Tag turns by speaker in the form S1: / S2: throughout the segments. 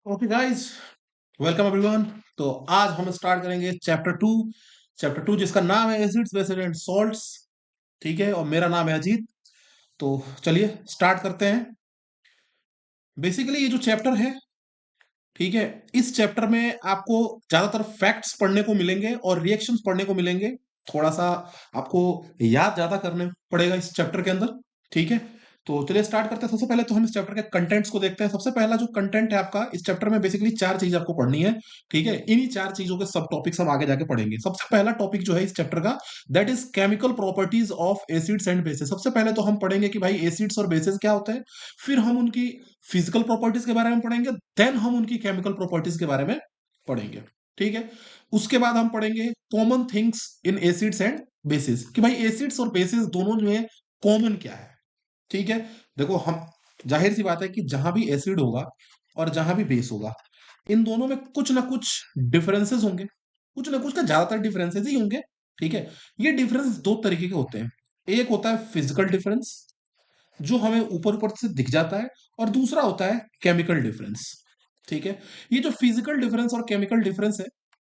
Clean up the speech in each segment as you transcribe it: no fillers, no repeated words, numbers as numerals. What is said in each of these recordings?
S1: Okay guys, welcome everyone. तो आज हम स्टार्ट करेंगे चैप्टर टू जिसका नाम है एसिड्स बेसिस एंड सॉल्ट्स। ठीक है, और मेरा नाम है अजीत। तो चलिए स्टार्ट करते हैं। बेसिकली ये जो चैप्टर है, ठीक है, इस चैप्टर में आपको ज्यादातर फैक्ट्स पढ़ने को मिलेंगे और रिएक्शंस पढ़ने को मिलेंगे। थोड़ा सा आपको याद ज्यादा करने पड़ेगा इस चैप्टर के अंदर। ठीक है, तो चलिए स्टार्ट करते हैं। सबसे पहले तो हम इस चैप्टर के कंटेंट्स को देखते हैं। सबसे पहला जो कंटेंट है आपका इस चैप्टर में, बेसिकली चार चीज आपको पढ़नी है। ठीक है, इन्हीं चार चीजों के सब टॉपिक्स हम आगे जाके पढ़ेंगे। सबसे पहला टॉपिक जो है इस चैप्टर का, that is chemical properties of acids and bases. सबसे पहले तो हम पढ़ेंगे कि भाई एसिड्स और बेसिस क्या होते हैं। फिर हम उनकी फिजिकल प्रॉपर्टीज के बारे में पढ़ेंगे। देन हम उनकी केमिकल प्रॉपर्टीज के बारे में पढ़ेंगे। ठीक है, उसके बाद हम पढ़ेंगे common things in acids and bases, कि भाई एसिड्स और बेसिस दोनों में कॉमन क्या है। ठीक है, देखो हम, जाहिर सी बात है कि जहां भी एसिड होगा और जहां भी बेस होगा, इन दोनों में कुछ ना कुछ डिफरेंसेस होंगे। कुछ ना कुछ का, ज्यादातर डिफरेंसेस ही होंगे। ठीक है, ये डिफरेंस दो तरीके के होते हैं। एक होता है फिजिकल डिफरेंस, जो हमें ऊपर ऊपर से दिख जाता है, और दूसरा होता है केमिकल डिफरेंस। ठीक है, ये जो फिजिकल डिफरेंस और केमिकल डिफरेंस है,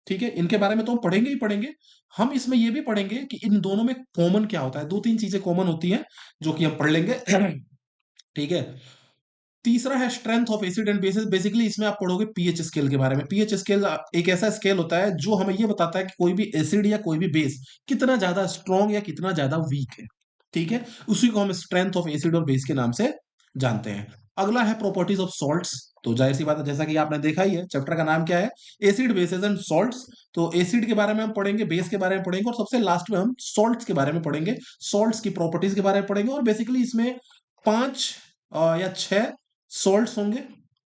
S1: ठीक है, इनके बारे में तो हम पढ़ेंगे ही पढ़ेंगे। हम इसमें ये भी पढ़ेंगे कि इन दोनों में कॉमन क्या होता है। दो तीन चीजें कॉमन होती हैं जो कि हम पढ़ लेंगे। ठीक है, तीसरा है strength of acid and bases. Basically इसमें आप पढ़ोगे पीएच स्केल के बारे में। पीएच स्केल एक ऐसा स्केल होता है जो हमें ये बताता है कि कोई भी एसिड या कोई भी बेस कितना ज्यादा स्ट्रॉन्ग या कितना ज्यादा वीक है। ठीक है, उसी को हम स्ट्रेंथ ऑफ एसिड और बेस के नाम से जानते हैं। अगला है प्रॉपर्टीज ऑफ सॉल्ट्स। तो जाहिर सी बात है, जैसा कि आपने देखा ही है, चैप्टर का नाम क्या है, एसिड बेसिस एंड सॉल्ट्स। तो एसिड के बारे में हम पढ़ेंगे, बेस के बारे में पढ़ेंगे, और सबसे लास्ट में हम सॉल्ट्स के बारे में पढ़ेंगे, सॉल्ट्स की प्रॉपर्टीज के बारे में पढ़ेंगे। और बेसिकली इसमें पांच या छह सॉल्ट्स होंगे।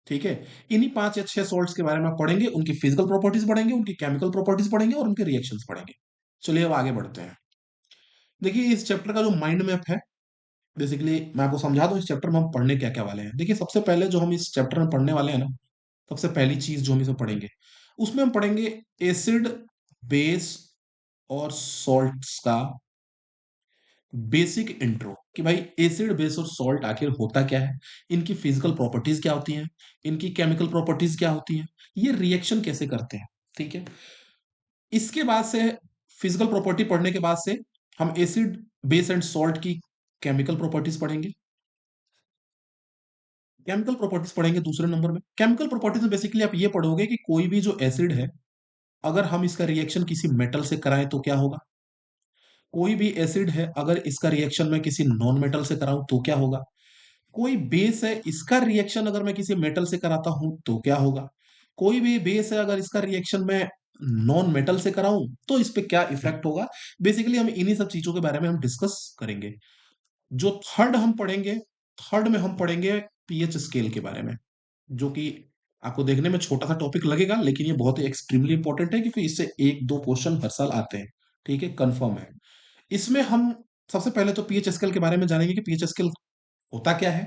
S1: ठीक है, इन्हीं पांच या छह सॉल्ट्स के बारे में आप पढ़ेंगे, उनकी फिजिकल प्रॉपर्टीज पढ़ेंगे, उनकी केमिकल प्रॉपर्टीज पढ़ेंगे, और उनके रिएक्शंस पढ़ेंगे। चलिए अब आगे बढ़ते हैं। देखिए इस चैप्टर का जो माइंड मैप है, बेसिकली मैं आपको समझा दूं इस चैप्टर में हम पढ़ने क्या क्या वाले हैं। देखिए सबसे पहले जो हम इस चैप्टर में पढ़ने वाले हैं ना, सबसे पहली चीज जो हम इसमें पढ़ेंगे, उसमें हम पढ़ेंगे एसिड, बेस और सॉल्ट्स का बेसिक इंट्रो, कि भाई एसिड बेस और सॉल्ट आखिर होता क्या है, इनकी फिजिकल प्रॉपर्टीज क्या होती हैं, इनकी केमिकल प्रॉपर्टीज क्या होती हैं, ये रिएक्शन कैसे करते हैं। ठीक है, इसके बाद से, फिजिकल प्रॉपर्टी पढ़ने के बाद से, हम एसिड बेस एंड सॉल्ट की केमिकल प्रॉपर्टीज पढ़ेंगे। केमिकल प्रॉपर्टीज पढ़ेंगे दूसरे नंबर में। केमिकल प्रॉपर्टीज में बेसिकली आप ये पढ़ोगे कि कोई भी जो एसिड है, अगर हम इसका रिएक्शन किसी मेटल से कराएं तो क्या होगा। कोई भी एसिड है, अगर इसका रिएक्शन मैं किसी नॉन मेटल से कराऊं तो क्या होगा। कोई बेस है, इसका रिएक्शन अगर मैं किसी मेटल से कराता हूं तो क्या होगा। कोई भी बेस है, अगर इसका रिएक्शन मैं नॉन मेटल से कराऊं तो इस पे क्या इफेक्ट होगा। बेसिकली हम इन्हीं सब चीजों के बारे में हम डिस्कस करेंगे। जो थर्ड हम पढ़ेंगे, थर्ड में हम पढ़ेंगे पीएच स्केल के बारे में, जो कि आपको देखने में छोटा सा टॉपिक लगेगा, लेकिन ये बहुत ही एक्सट्रीमली इंपॉर्टेंट है, क्योंकि इससे एक दो क्वेश्चन हर साल आते हैं। ठीक है, कंफर्म है। इसमें हम सबसे पहले तो पीएच स्केल के बारे में जानेंगे कि पीएच स्केल होता क्या है।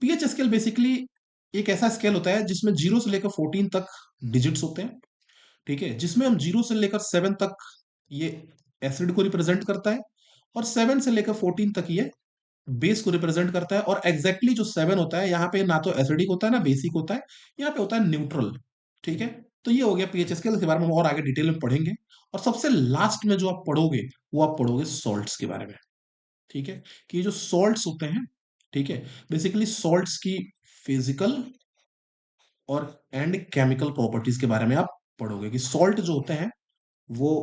S1: पीएच स्केल बेसिकली एक ऐसा स्केल होता है जिसमें 0 से लेकर 14 तक डिजिट्स होते हैं। ठीक है, जिसमें हम 0 से लेकर 7 तक ये एसिड को रिप्रेजेंट करता है, और 7 से लेकर 14 तक ये बेस को रिप्रेजेंट करता है। और एग्जैक्टली जो 7 होता है, यहाँ पे ना तो एसिडिक होता है ना बेसिक होता है, यहाँ पे होता है न्यूट्रल। ठीक है, तो ये हो गया पीएच स्केल के बारे में, हम और आगे डिटेल में पढ़ेंगे। और सबसे लास्ट में जो आप पढ़ोगे, वो आप पढ़ोगे सॉल्ट्स के बारे में। ठीक है, कि ये जो सॉल्ट्स होते हैं, ठीक है, बेसिकली सॉल्ट्स की फिजिकल और एंड केमिकल प्रॉपर्टीज के बारे में आप पढ़ोगे, कि सॉल्ट जो होते हैं वो,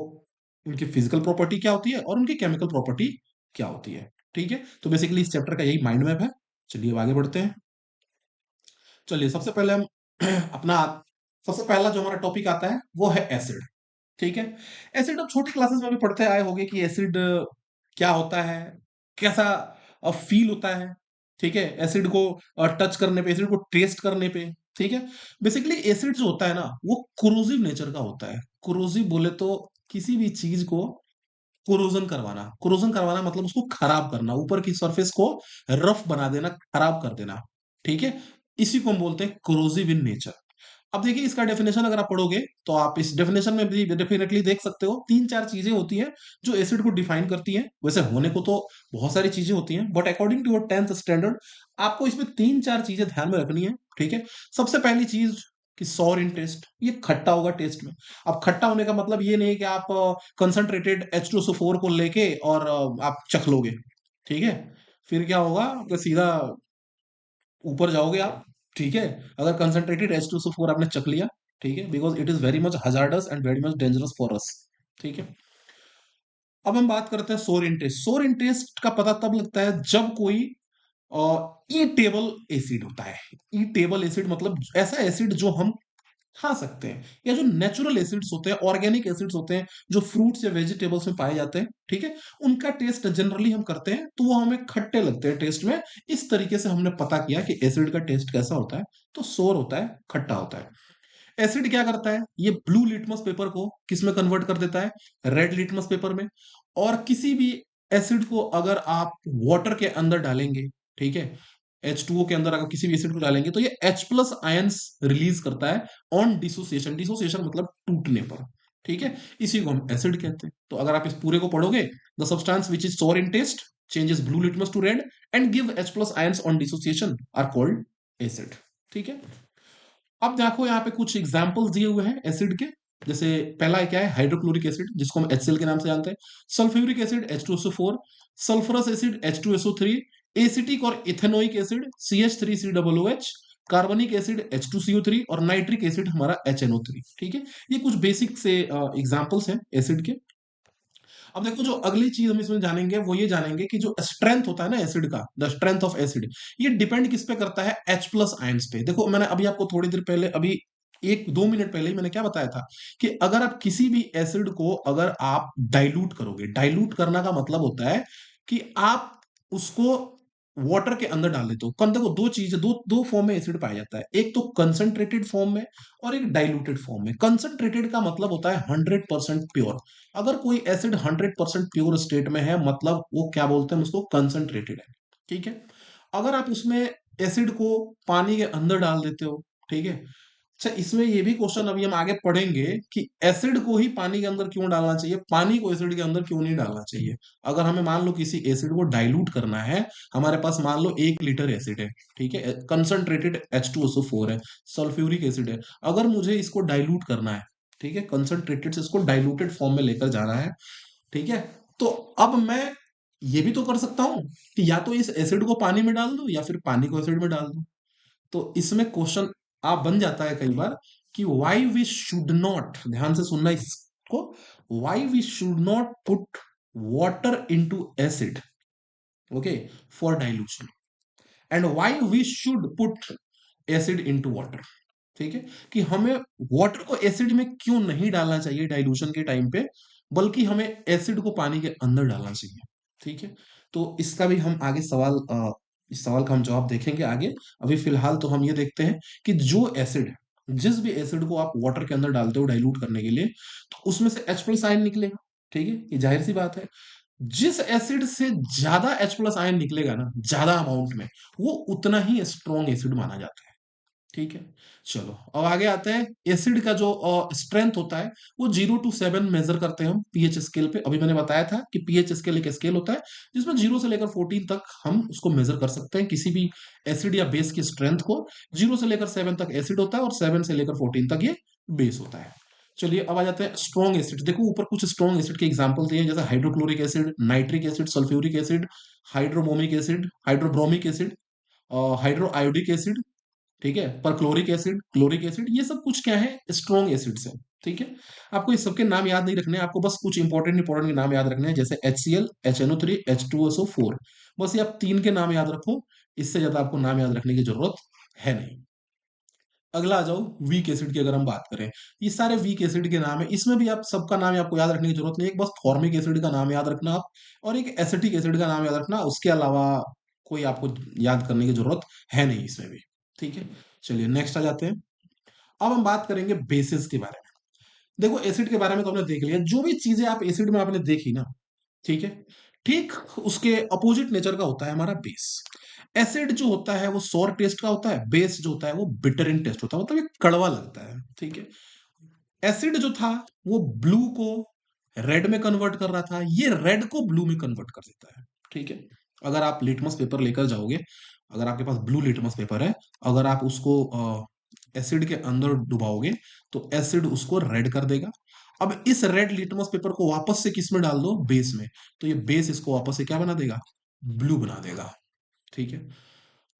S1: उनकी फिजिकल प्रॉपर्टी क्या होती है और उनकी केमिकल प्रॉपर्टी क्या होती है। ठीक है, तो बेसिकली इस चैप्टर का यही माइंड मैप है। चलिए अब आगे बढ़ते हैं। चलिए सबसे पहले हम अपना, सबसे पहला जो हमारा टॉपिक आता है वो है एसिड। ठीक है, एसिड अब छोटी क्लासेस में भी पढ़ते आए होंगे कि एसिड क्या होता है, कैसा फील होता है। ठीक है, एसिड को टच करने पे, एसिड को टेस्ट करने पे। ठीक है, बेसिकली एसिड जो होता है ना, वो कोरोजिव नेचर का होता है। कोरोजिव बोले तो किसी भी चीज को कोरोजन करवाना। कोरोजन करवाना मतलब उसको खराब करना, ऊपर की सरफेस को रफ बना देना, खराब कर देना। ठीक है, इसी को हम बोलते हैं कोरोजिव इन नेचर। अब देखिए इसका डेफिनेशन अगर आप पढ़ोगे, तो आप इस डेफिनेशन में भी डेफिनेटली देख सकते हो, तीन चार चीजें होती हैं जो एसिड को डिफाइन करती हैं। वैसे होने को तो बहुत सारी चीजें होती हैं, but according to your 10th standard आपको इसमें तीन चार चीजें ध्यान में रखनी है। ठीक है, सबसे पहली चीज कि सॉर इन टेस्ट, ये खट्टा होगा टेस्ट में। अब खट्टा होने का मतलब ये नहीं कि आप कंसंट्रेटेड H2SO4 को लेके और आप चख लोगे, ठीक है। फिर क्या होगा कि सीधा ऊपर जाओगे आप, ठीक है। अगर कंसंट्रेटेड H2SO4 आपने चख लिया, ठीक है, because it is very much hazardous and very much dangerous for us, ठीक है। अब हम बात करते हैं सोर इंटेस्ट। सोर इंटेस्ट का पता तब लगता है जब कोई ई टेबल एसिड होता है। ई टेबल एसिड मतलब ऐसा एसिड जो हम खा सकते हैं, या जो नेचुरल एसिड्स होते हैं, ऑर्गेनिक एसिड्स होते हैं, जो फ्रूट्स या वेजिटेबल्स में पाए जाते हैं, ठीक है। उनका टेस्ट जनरली हम करते हैं तो वो हमें खट्टे लगते हैं टेस्ट में। इस तरीके से हमने पता किया कि एसिड का टेस्ट कैसा होता है, तो सोर होता है, खट्टा होता है। एसिड क्या करता है, ये ब्लू लिटमस पेपर को किस में कन्वर्ट कर देता है, रेड लिटमस पेपर में। और किसी भी एसिड को अगर आप वाटर के अंदर डालेंगे, ठीक है, H2O के अंदर अगर किसी भी एसिड को डालेंगे तो ये H प्लस आयंस रिलीज करता है ऑन डिसोसिएशन। डिसोसिएशन मतलब टूटने पर, ठीक है। इसी को हम एसिड कहते हैं। तो अगर आप इस पूरे को पढ़ोगे, the substance which is sour in taste changes blue litmus to red and give H plus ions on dissociation are called acid, ठीक है। अब देखो यहाँ पे कुछ एग्जाम्पल्स दिए हुए हैं एसिड के। जैसे पहला क्या है, हाइड्रोक्लोरिक एसिड, जिसको हम HCl के नाम से जानते हैं। Sulphuric acid H2SO4, sulphurous acid H2SO3, acetic और इथेनोइक एसिड CH3COOH, कार्बनिक एसिड H2CO3 और नाइट्रिक एसिड हमारा HNO3, ठीक है। ये कुछ बेसिक से एग्जाम्पल्स हैं एसिड के। अब देखो जो अगली चीज हम इसमें जानेंगे वो ये जानेंगे कि जो स्ट्रेंथ होता है ना एसिड का, द स्ट्रेंथ ऑफ एसिड, ये डिपेंड किस पे करता है, H प्लस आयंस पे। देखो मैंने अभी आपको थोड़ी देर पहले, अभी 1-2 मिनट पहले ही मैंने क्या बताया था कि अगर आप किसी भी एसिड को अगर आप डाइल्यूट करोगे, डाइल्यूट करना का मतलब होता है कि आप उसको वाटर के अंदर डाल देते हो। कौन, देखो दो चीज, दो दो फॉर्म में एसिड पाया जाता है, एक तो कंसंट्रेटेड फॉर्म में और एक डाइल्यूटेड फॉर्म में। कंसंट्रेटेड का मतलब होता है 100% प्योर। अगर कोई एसिड 100% प्योर स्टेट में है मतलब वो क्या बोलते हैं, उसको कंसंट्रेटेड है, ठीक है। अगर आप उसमें एसिड को पानी के अंदर डाल देते हो, ठीक है। अच्छा, इसमें ये भी क्वेश्चन अभी हम आगे पढ़ेंगे कि एसिड को ही पानी के अंदर क्यों डालना चाहिए, पानी को एसिड के अंदर क्यों नहीं डालना चाहिए। अगर हमें मान लो किसी एसिड को डाइल्यूट करना है, हमारे पास मान लो 1 लीटर एसिड है, ठीक है, कंसंट्रेटेड H2SO4 है, सल्फ्यूरिक एसिड है। अगर मुझे इसको डाइल्यूट करना है, ठीक है, कंसंट्रेटेड से इसको डाइल्यूटेड फॉर्म में लेकर जाना है, ठीक है, तो अब मैं ये भी तो कर सकता हूं कि या तो इस एसिड को पानी में डाल दूं या फिर पानी को एसिड में डाल दूं। तो इसमें क्वेश्चन आप बन जाता है कई बार कि वाई वी शुड नॉट, ध्यान से सुनना इसको, why we should not put water into acid, okay, for dilution, and why we should put acid into water, ठीक है। कि हमें वाटर को एसिड में क्यों नहीं डालना चाहिए डाइल्यूशन के टाइम पे, बल्कि हमें एसिड को पानी के अंदर डालना चाहिए, ठीक है। तो इसका भी हम आगे सवाल इस सवाल का हम जवाब देखेंगे आगे। अभी फिलहाल तो हम ये देखते हैं कि जो एसिड है, जिस भी एसिड को आप वाटर के अंदर डालते हो डाइल्यूट करने के लिए, तो उसमें से H प्लस आयन निकलेगा, ठीक है, ये जाहिर सी बात है। जिस एसिड से ज्यादा H प्लस आयन निकलेगा ना, ज्यादा अमाउंट में, वो उतना ही स्ट्रॉन्ग एसिड माना जाता है, ठीक है। चलो अब आगे आते हैं। एसिड का जो स्ट्रेंथ होता है वो 0 to 7 मेजर करते हैं हम पीएच स्केल पे। अभी मैंने बताया था कि पीएच स्केल एक स्केल होता है जिसमें 0 से लेकर 14 तक हम उसको मेजर कर सकते हैं, किसी भी एसिड या बेस की स्ट्रेंथ को। 0 से लेकर 7 तक एसिड होता है और 7 से लेकर 14 तक ये बेस होता है। चलिए अब आ जाते हैं स्ट्रॉन्ग एसिड। देखो ऊपर कुछ स्ट्रॉन्ग एसिड के एग्जांपल दिए हैं, जैसे hydrochloric acid, nitric acid, sulphuric acid, हाइड्रोमोमिक acid, hydrobromic acid, hydro iodic acid, ठीक है, पर क्लोरिक एसिड, क्लोरिक एसिड, ये सब कुछ क्या है, स्ट्रॉन्ग एसिड्स है, ठीक है। आपको इस सबके नाम याद नहीं रखने हैं, आपको बस कुछ इंपॉर्टेंट इंपॉर्टेंट के नाम याद रखने हैं, जैसे HCl, HNO3, H2SO4। बस ये आप तीन के नाम याद रखो, इससे ज्यादा आपको नाम याद रखने की जरूरत है नहीं। अगला आ जाओ वीक एसिड की। अगर हम बात करें, ये सारे वीक एसिड के नाम है, इसमें भी आप सबका नाम आपको याद रखने की जरूरत नहीं है, एक बस फॉर्मिक एसिड का नाम याद रखना आप, और एक एसिटिक एसिड का नाम याद रखना, उसके अलावा कोई आपको याद करने की जरूरत है नहीं इसमें भी, ठीक है। चलिए नेक्स्ट आ जाते हैं। अब हम बात करेंगे बेसिस के बारे में। देखो एसिड के बारे में तो हमने देख लिया, जो भी चीजें आप एसिड में आपने देखी ना, ठीक है, ठीक उसके अपोजिट नेचर का होता है हमारा बेस। एसिड जो होता है वो सॉर टेस्ट का होता है, बेस जो होता है वो बिटर इन टेस्ट होता है, मतलब ये कड़वा लगता है, ठीक है। एसिड जो था वो ब्लू को रेड में कन्वर्ट कर रहा था, ये रेड को ब्लू में कन्वर्ट कर देता है, ठीक है। अगर आप लिटमस पेपर लेकर जाओगे, अगर आपके पास ब्लू लिटमस पेपर है, अगर आप उसको एसिड के अंदर डुबाओगे तो एसिड उसको रेड कर देगा। अब इस रेड लिटमस पेपर को वापस से किस में डाल दो, बेस में, तो ये बेस इसको वापस से क्या बना देगा, ब्लू बना देगा। ठीक है।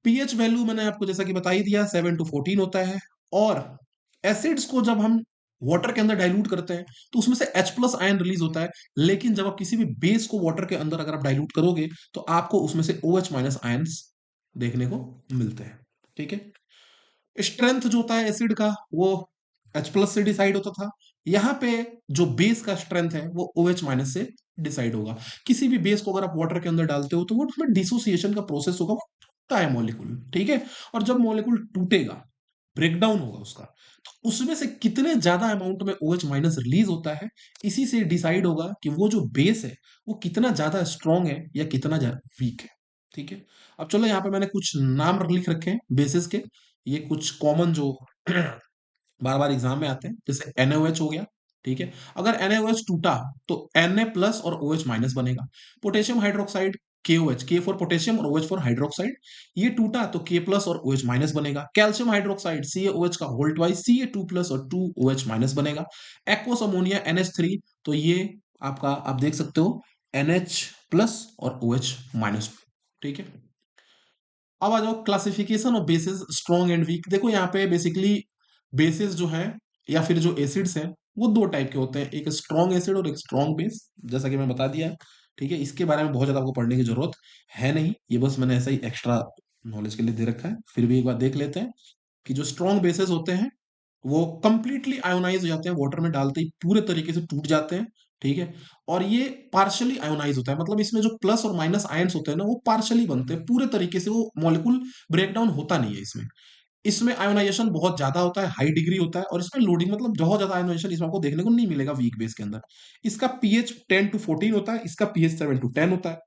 S1: पीएच वैल्यू मैंने आपको जैसा कि बता ही दिया, 7 to 14 होता है। और एसिड्स को जब हम वाटर के अंदर डाइल्यूट करते हैं तो उसमें से H+ आयन रिलीज होता है। लेकिन जब आप किसी भी बेस को वाटर के अंदर अगर आप डाइल्यूट करोगे तो आपको उसमें से OH- आयन्स देखने को मिलते हैं। ठीक है। स्ट्रेंथ जो होता है एसिड का वो H+ से डिसाइड होता था। यहाँ पे जो बेस का स्ट्रेंथ है वो OH- से डिसाइड होगा। किसी भी बेस को अगर आप वाटर के अंदर डालते हो तो वो उसमें डिसोसिएशन का प्रोसेस होगा, वो टूटता है मॉलिक्यूल। ठीक है। और जब मॉलिक्यूल टूटेगा, ब्रेकडाउन होगा उसका, तो उसमें से कितने ज्यादा अमाउंट में OH- रिलीज होता है, इसी से डिसाइड होगा कि वो जो बेस है वो कितना ज्यादा स्ट्रांग है या कितना वीक है। ठीक है। अब चलो यहाँ पे मैंने कुछ नाम लिख रखे हैं बेसिस के। ये कुछ कॉमन जो बार बार एग्जाम में आते हैं, जैसे NaOH हो गया। ठीक है। अगर NaOH टूटा तो Na+ और OH- बनेगा। Potassium hydroxide KOH, K for potassium और OH फॉर हाइड्रोक्साइड, ये टूटा तो K+ और OH- बनेगा। कैल्शियम हाइड्रोक्साइड CaOH का होल ट्वाइस, Ca2+ और 2OH- बनेगा। एक्वस अमोनिया NH3, तो ये आपका आप देख सकते हो NH+ और OH-। ठीक है। अब आ जाओ classification of bases strong and weak. देखो यहाँ पे बेसिकली बेसिस जो है या फिर जो एसिड्स हैं वो दो टाइप के होते हैं, एक स्ट्रॉन्ग एसिड और एक स्ट्रॉन्ग बेस, जैसा कि मैं बता दिया है। ठीक है। इसके बारे में बहुत ज्यादा आपको पढ़ने की जरूरत है नहीं, ये बस मैंने ऐसा ही एक्स्ट्रा नॉलेज के लिए दे रखा है। फिर भी एक बार देख लेते हैं कि जो स्ट्रॉन्ग बेसिस होते हैं वो कंप्लीटली आयोनाइज हो जाते हैं, वाटर में डालते ही पूरे तरीके से टूट जाते हैं। ठीक है। और ये पार्शली आयोनाइज होता है, मतलब इसमें जो प्लस और माइनस आयंस होते हैं ना वो पार्शली बनते हैं, पूरे तरीके से वो मॉलिक्यूल ब्रेकडाउन होता नहीं है इसमें। इसमें आयोनाइजेशन बहुत ज्यादा होता है, हाई डिग्री होता है, और इसमें लोडिंग मतलब बहुत ज्यादा आयोनाइजेशन इसमें आपको देखने को नहीं मिलेगा वीक बेस के अंदर। इसका पीएच 10 to 14 होता है, इसका पीएच 7 to 10 होता है।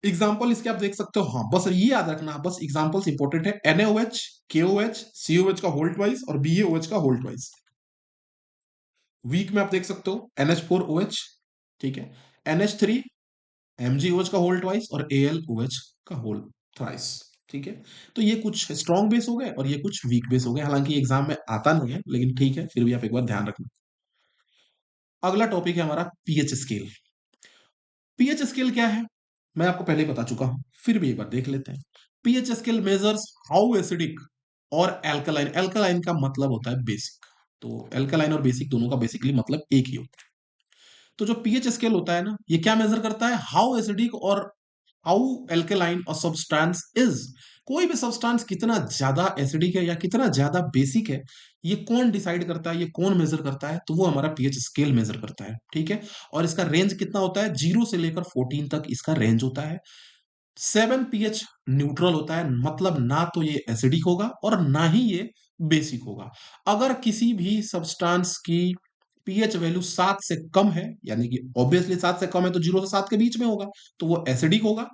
S1: एग्जाम्पल इसके आप देख सकते हो, हाँ बस ये याद रखना, बस एग्जाम्पल्स इंपॉर्टेंट है। NaOH, KOH, COH का होल ट्वाइस और BaOH का होल ट्वाइस। वीक में आप देख सकते हो NH4OH। ठीक है। NH3, MgOH का होल ट्वाइस और AlOH का होल थ्राइस। ठीक है। तो ये कुछ स्ट्रॉन्ग बेस हो गए और ये कुछ वीक बेस हो गए, हालांकि एग्जाम में आता नहीं है लेकिन ठीक है, फिर भी आप एक बार ध्यान रखना। अगला टॉपिक है हमारा पीएच स्केल। पीएच स्केल क्या है मैं आपको पहले ही बता चुका हूं, फिर भी एक बार देख लेते हैं। PH scale measures how acidic और एल्कलाइन, एल्कलाइन का मतलब होता है बेसिक, तो एल्कलाइन और बेसिक दोनों का बेसिकली मतलब एक ही होता है। तो जो पीएच स्केल होता है ना, ये क्या मेजर करता है, हाउ एसिडिक और हाउ एल्केलाइन और सब्सटेंस इज। कोई भी सब्सटेंस कितना ज्यादा एसिडिक है या कितना ज्यादा बेसिक है, ये कौन डिसाइड करता है, ये कौन मेजर करता है, तो वो हमारा पीएच स्केल मेजर करता है। ठीक है। और इसका रेंज कितना होता है, 0 से लेकर 14 तक इसका रेंज होता है। 7 pH न्यूट्रल होता है, मतलब ना तो ये एसिडिक होगा और ना ही ये बेसिक होगा। अगर किसी भी सब्सटेंस की पीएच वैल्यू 7 से कम है, यानी कि ऑब्वियसली 7 से कम है तो 0 से 7 के बीच में होगा, तो वो एसिडिक होगा।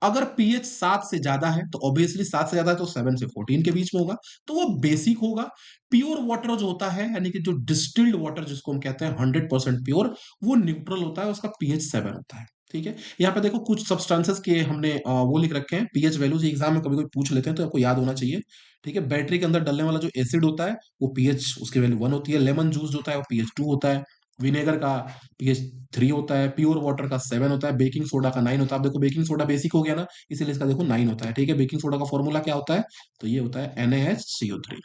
S1: अगर पीएच 7 से ज्यादा है तो ऑब्वियसली 7 से ज्यादा है तो 7 से 14 के बीच में होगा, तो वो बेसिक होगा। प्योर वाटर जो होता है, यानी कि जो डिस्टिल्ड वाटर जिसको हम कहते हैं 100% प्योर, वो न्यूट्रल होता है, उसका पीएच 7 होता है। ठीक है। यहाँ पे देखो कुछ सब्सटेंसेस के हमने वो लिख रखे हैं पीएच वैल्यूज, एग्जाम में कभी कोई पूछ लेते हैं तो आपको याद होना चाहिए। ठीक है। बैटरी के अंदर डलने वाला जो एसिड होता है वो पीएच उसकी वैल्यू 1 होती है। लेमन जूस जो होता है वो पीएच 2 होता है। विनेगर का पीएच 3 होता है। प्योर वाटर का 7 होता है। बेकिंग सोडा का 9 होता है। आप देखो बेकिंग सोडा बेसिक हो गया ना, इसीलिए इसका देखो 9 होता है। ठीक है। बेकिंग सोडा का फॉर्मूला क्या होता है, तो ये होता है NaHCO3।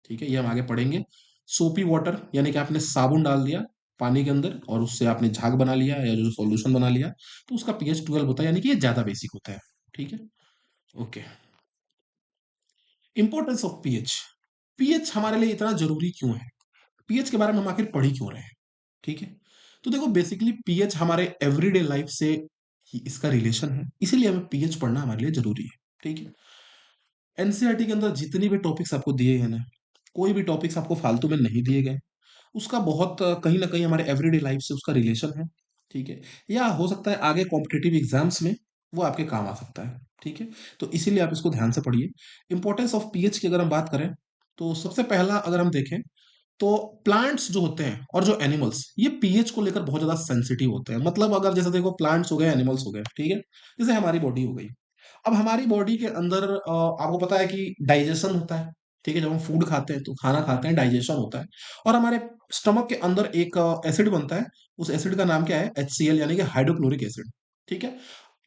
S1: ठीक है। ये हम आगे पढ़ेंगे। सोपी वाटर, यानी कि आपने साबुन डाल दिया पानी के अंदर और उससे आपने झाग बना लिया या जो सॉल्यूशन बना लिया, तो उसका पीएच 12 होता है, यानी कि ये ज्यादा बेसिक होता है। ठीक है। Okay. Importance of pH. PH हमारे लिए इतना जरूरी क्यों है, पीएच के बारे में हम आखिर पढ़ ही क्यों रहे हैं। ठीक है। तो देखो बेसिकली पीएच हमारे एवरीडे लाइफ से ही इसका रिलेशन है, इसीलिए हमें पीएच पढ़ना हमारे लिए जरूरी है। ठीक है। एनसीईआरटी के अंदर जितनी भी टॉपिक्स आपको दिए गए ना, कोई भी टॉपिक्स आपको फालतू में नहीं दिए गए, उसका बहुत कहीं ना कहीं हमारे एवरीडे लाइफ से उसका रिलेशन है। ठीक है। या हो सकता है आगे कॉम्पिटिटिव एग्जाम्स में वो आपके काम आ सकता है। ठीक है। तो इसीलिए आप इसको ध्यान से पढ़िए। इंपॉर्टेंस ऑफ पीएच की अगर हम बात करें तो सबसे पहला अगर हम देखें तो प्लांट्स जो होते हैं और जो एनिमल्स, ये पीएच को लेकर बहुत ज्यादा सेंसिटिव होते हैं। मतलब अगर जैसे देखो प्लांट्स हो गए, एनिमल्स हो गए, ठीक है, जैसे हमारी बॉडी हो गई। अब हमारी बॉडी के अंदर आपको पता है कि डाइजेशन होता है। ठीक है, जब हम फूड खाते हैं तो खाना खाते हैं, डाइजेशन होता है, और हमारे स्टमक के अंदर एक एसिड बनता है। उस एसिड का नाम क्या है? HCl, यानी कि हाइड्रोक्लोरिक एसिड। ठीक है।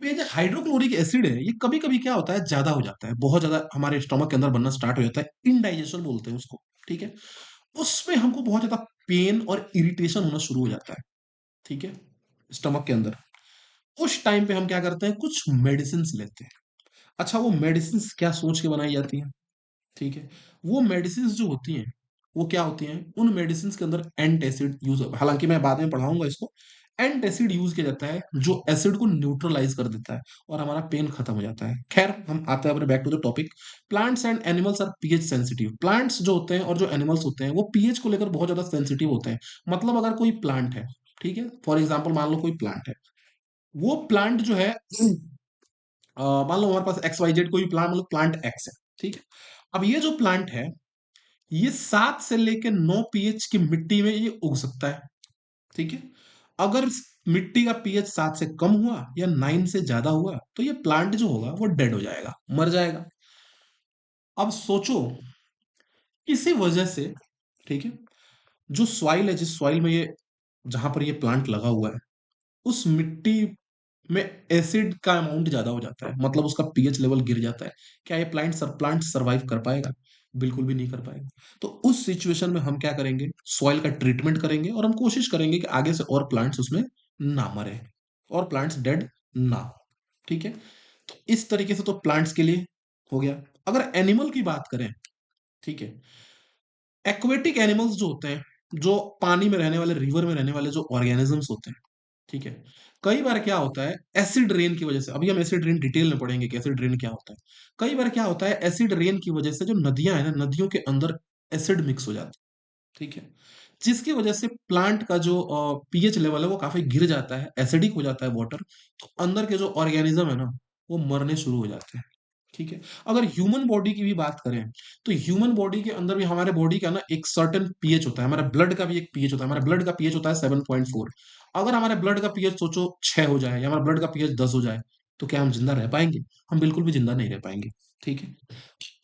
S1: तो ये जो हाइड्रोक्लोरिक एसिड है, ये कभी कभी क्या होता है, ज्यादा हो जाता है, बहुत ज्यादा हमारे स्टमक के अंदर बनना स्टार्ट हो जाता है, इनडाइजेशन बोलते हैं उसको। ठीक है। उसमें हमको बहुत ज्यादा पेन और इरिटेशन होना शुरू हो जाता है। ठीक है, स्टमक के अंदर। उस टाइम पे हम क्या करते हैं, कुछ मेडिसिन लेते हैं। अच्छा, वो मेडिसिन क्या सोच के बनाई जाती हैं? ठीक है, वो मेडिसिन जो होती हैं, वो क्या होती हैं, उन मेडिसिन के अंदर एंटासिड यूज होता है, हालांकि मैं बाद में पढ़ाऊंगा इसको। एंटासिड यूज किया जाता है, जो एसिड को न्यूट्रलाइज कर देता है, और हमारा पेन खत्म हो जाता है। खैर, हम आते हैं अपने back to the topic. Plants and animals are pH sensitive. Plants जो होते हैं और जो एनिमल्स होते हैं, वो पीएच को लेकर बहुत ज्यादा सेंसिटिव होते हैं। मतलब अगर कोई प्लांट है, ठीक है, फॉर एग्जाम्पल मान लो कोई प्लांट है, वो प्लांट जो है, मान लो हमारे पास XYZ कोई प्लांट, मतलब प्लांट एक्स है। ठीक है। अब ये जो प्लांट है, ये 7 से लेकर 9 पीएच की मिट्टी में ये उग सकता है। ठीक है। अगर मिट्टी का पीएच 7 से कम हुआ या 9 से ज्यादा हुआ, तो ये प्लांट जो होगा वो डेड हो जाएगा, मर जाएगा। अब सोचो, किसी वजह से, ठीक है, जो सॉइल है, जिस सॉइल में ये, जहां पर ये प्लांट लगा हुआ है, उस मिट्टी में एसिड का अमाउंट ज्यादा हो जाता है, मतलब उसका पीएच लेवल गिर जाता है। क्या ये प्लांट सरवाइव कर पाएगा? बिल्कुल भी नहीं कर पाएगा। तो उस सिचुएशन में हम क्या करेंगे, सॉइल का ट्रीटमेंट करेंगे, और हम कोशिश करेंगे कि आगे से और प्लांट्स उसमें ना मरे, और प्लांट्स डेड ना हो। ठीक है। तो इस तरीके से तो प्लांट्स के लिए हो गया। अगर एनिमल की बात करें, ठीक है, एक्वेटिक एनिमल्स जो होते हैं, जो पानी में रहने वाले, रिवर में रहने वाले जो ऑर्गेनिजम्स होते हैं, ठीक है, कई बार क्या होता है, एसिड रेन की वजह से, अभी हम एसिड रेन डिटेल में पढ़ेंगे कि एसिड रेन क्या होता है। कई बार क्या होता है, एसिड रेन की वजह से जो नदियां हैं ना, नदियों के अंदर एसिड मिक्स हो जाता है। ठीक है। जिसकी वजह से प्लांट का जो पीएच लेवल है वो काफी गिर जाता है, एसिडिक हो जाता है वाटर। तो अंदर के जो ऑर्गेनिज्म है ना, वो मरने शुरू हो जाते हैं। ठीक है। अगर ह्यूमन बॉडी की भी बात करें, तो ह्यूमन बॉडी के अंदर भी, हमारे बॉडी का ना एक सर्टेन पीएच होता है, हमारे ब्लड का भी एक पीएच होता है। हमारे ब्लड का पीएच होता है 7.4। अगर हमारे ब्लड का पीएच सोचो 6 हो जाए, या हमारा ब्लड का पीएच 10 हो जाए, तो क्या हम जिंदा रह पाएंगे? हम बिल्कुल भी जिंदा नहीं रह पाएंगे। ठीक है।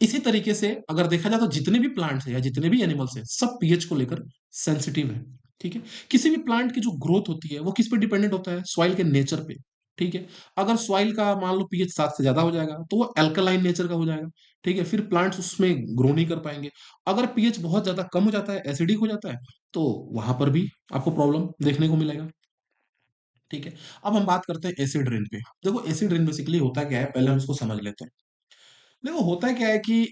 S1: इसी तरीके से अगर देखा जाए, तो जितने भी प्लांट्स हैं या जितने भी एनिमल्स हैं, सब पीएच को लेकर सेंसिटिव है। ठीक है। किसी भी प्लांट की जो ग्रोथ होती है, वो किस पे डिपेंडेंट होता है? सॉइल के नेचर पे। ठीक है। अगर सॉइल का मान लो पीएच 7 से ज्यादा हो जाएगा, तो वो अल्कलाइन नेचर का हो जाएगा। ठीक है, फिर प्लांट्स उसमें ग्रो नहीं कर पाएंगे। अगर पीएच बहुत ज्यादा कम हो जाता है, एसिडिक हो जाता है, तो वहां पर भी आपको प्रॉब्लम देखने को मिलेगा। ठीक है। अब हम बात करते हैं एसिड रेन पे। देखो, एसिड रेन बेसिकली होता क्या है, पहले हम इसको समझ लेते हैं। देखो, होता क्या है कि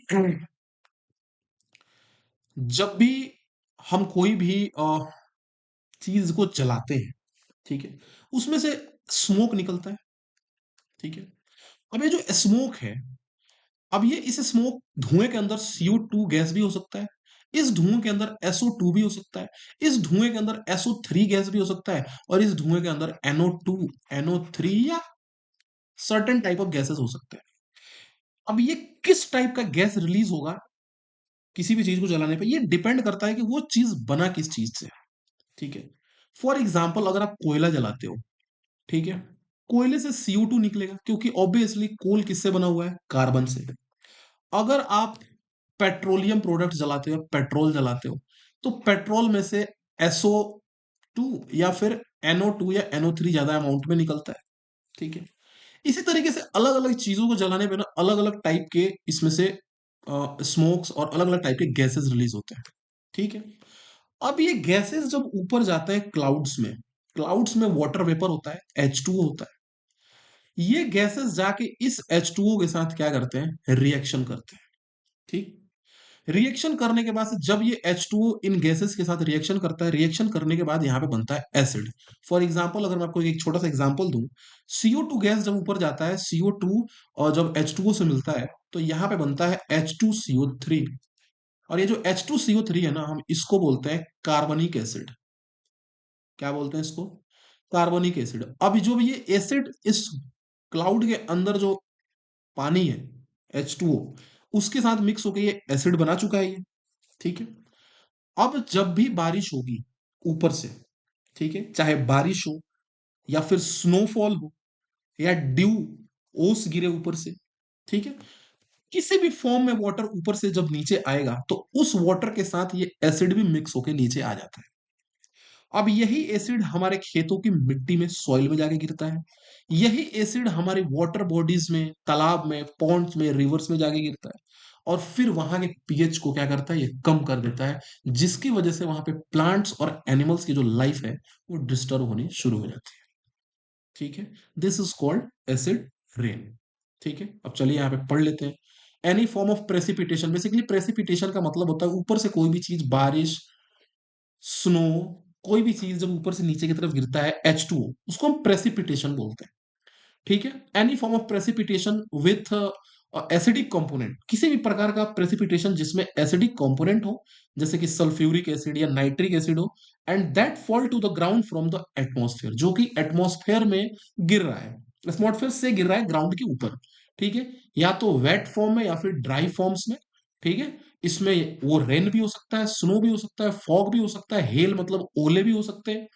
S1: जब भी हम कोई भी चीज को जलाते हैं, ठीक है, उसमें से स्मोक निकलता है। ठीक है। अब ये जो स्मोक है, अब ये इस स्मोक धुएं के अंदर CO2 गैस भी हो सकता है, इस धुएं के अंदर SO2 भी हो सकता है, इस धुएं के अंदर SO3 गैस भी हो सकता है, और इस धुएं के अंदर NO2, NO3 या सर्टेन टाइप ऑफ गैसेस हो सकते हैं। अब ये किस टाइप का गैस रिलीज होगा किसी भी चीज को जलाने पर, ये डिपेंड करता है कि वो चीज बना किस चीज से। ठीक है। फॉर एग्जाम्पल, अगर आप कोयला जलाते हो, ठीक है, कोयले से CO2 निकलेगा, क्योंकि ऑब्वियसली कोल किससे बना हुआ है? कार्बन से। अगर आप पेट्रोलियम प्रोडक्ट जलाते हो, पेट्रोल जलाते हो, तो पेट्रोल में से SO2 या फिर NO2 या NO3 ज्यादा अमाउंट में निकलता है। ठीक है। इसी तरीके से अलग अलग चीजों को जलाने पे ना, अलग अलग टाइप के इसमें से स्मोक्स और अलग अलग टाइप के गैसेस रिलीज होते हैं। ठीक है। अब ये गैसेस जब ऊपर जाते हैं क्लाउड्स में, क्लाउड्स में वाटर वेपर होता है, H2O होता है। ये गैसेस जाके इस H2O के साथ क्या करते हैं? रिएक्शन करते हैं। ठीक। रिएक्शन करने के बाद से जब ये H2O इन गैसेस के साथ रिएक्शन करता है, रिएक्शन करने के बाद यहाँ पे बनता है एसिड। फॉर एग्जाम्पल, अगर मैं आपको एक छोटा सा एग्जाम्पल दूं, CO2 गैस जब ऊपर जाता है, CO2 और जब H2O से मिलता है, तो यहाँ पे बनता है H2CO3। और ये जो H2CO3 है ना, हम इसको बोलते हैं कार्बनिक एसिड। क्या बोलते हैं इसको? कार्बनिक एसिड। अब जो ये एसिड इस क्लाउड के अंदर जो पानी है, H2O, उसके साथ मिक्स होकर ये एसिड बना चुका है ये। ठीक है। अब जब भी बारिश होगी ऊपर से, ठीक है, चाहे बारिश हो या फिर स्नोफॉल हो या ड्यू, ओस गिरे ऊपर से, ठीक है, किसी भी फॉर्म में वाटर ऊपर से जब नीचे आएगा तो उस वाटर के साथ ये एसिड भी मिक्स होके नीचे आ जाता है। अब यही एसिड हमारे खेतों की मिट्टी में, सॉइल में जाके गिरता है। यही एसिड हमारे वाटर बॉडीज में, तालाब में, पॉन्ड्स में, रिवर्स में जाके गिरता है और फिर वहां के पीएच को क्या करता है, ये कम कर देता है, जिसकी वजह से वहां पे प्लांट्स और एनिमल्स की जो लाइफ है वो डिस्टर्ब होनी शुरू हो जाती है। ठीक है, this is called acid rain. ठीक है, अब चलिए यहाँ पे पढ़ लेते हैं। Any form of precipitation, basically precipitation का मतलब होता है ऊपर से कोई भी चीज, बारिश, स्नो, कोई भी चीज जब ऊपर से नीचे की तरफ गिरता है, H2O, उसको हम प्रेसिपिटेशन बोलते हैं। ठीक है, any form of precipitation with acidic component, किसी भी प्रकार का प्रेसिपिटेशन जिसमें एसिडिक कंपोनेंट हो, जैसे कि सल्फ्यूरिक एसिड या नाइट्रिक एसिड हो, and that fall to the ground from the atmosphere, जो कि एटमॉस्फेयर में गिर रहा है, एटमॉस्फेयर से गिर रहा है ग्राउंड के ऊपर। ठीक है, या तो वेट फॉर्म में या फिर ड्राई फॉर्म्स में। ठीक है, इसमें वो रेन भी हो सकता है, स्नो भी हो सकता है, फॉग भी हो सकता है, हेल मतलब ओले भी हो सकते हैं।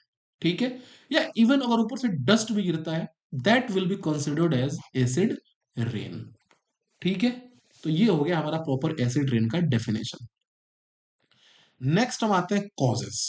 S1: ठीक है, या इवन अगर ऊपर से डस्ट भी गिरता है, that will be considered as acid rain. ठीक है, तो ये हो गया हमारा प्रॉपर एसिड रेन का डेफिनेशन। नेक्स्ट हम आते हैं कॉजेस।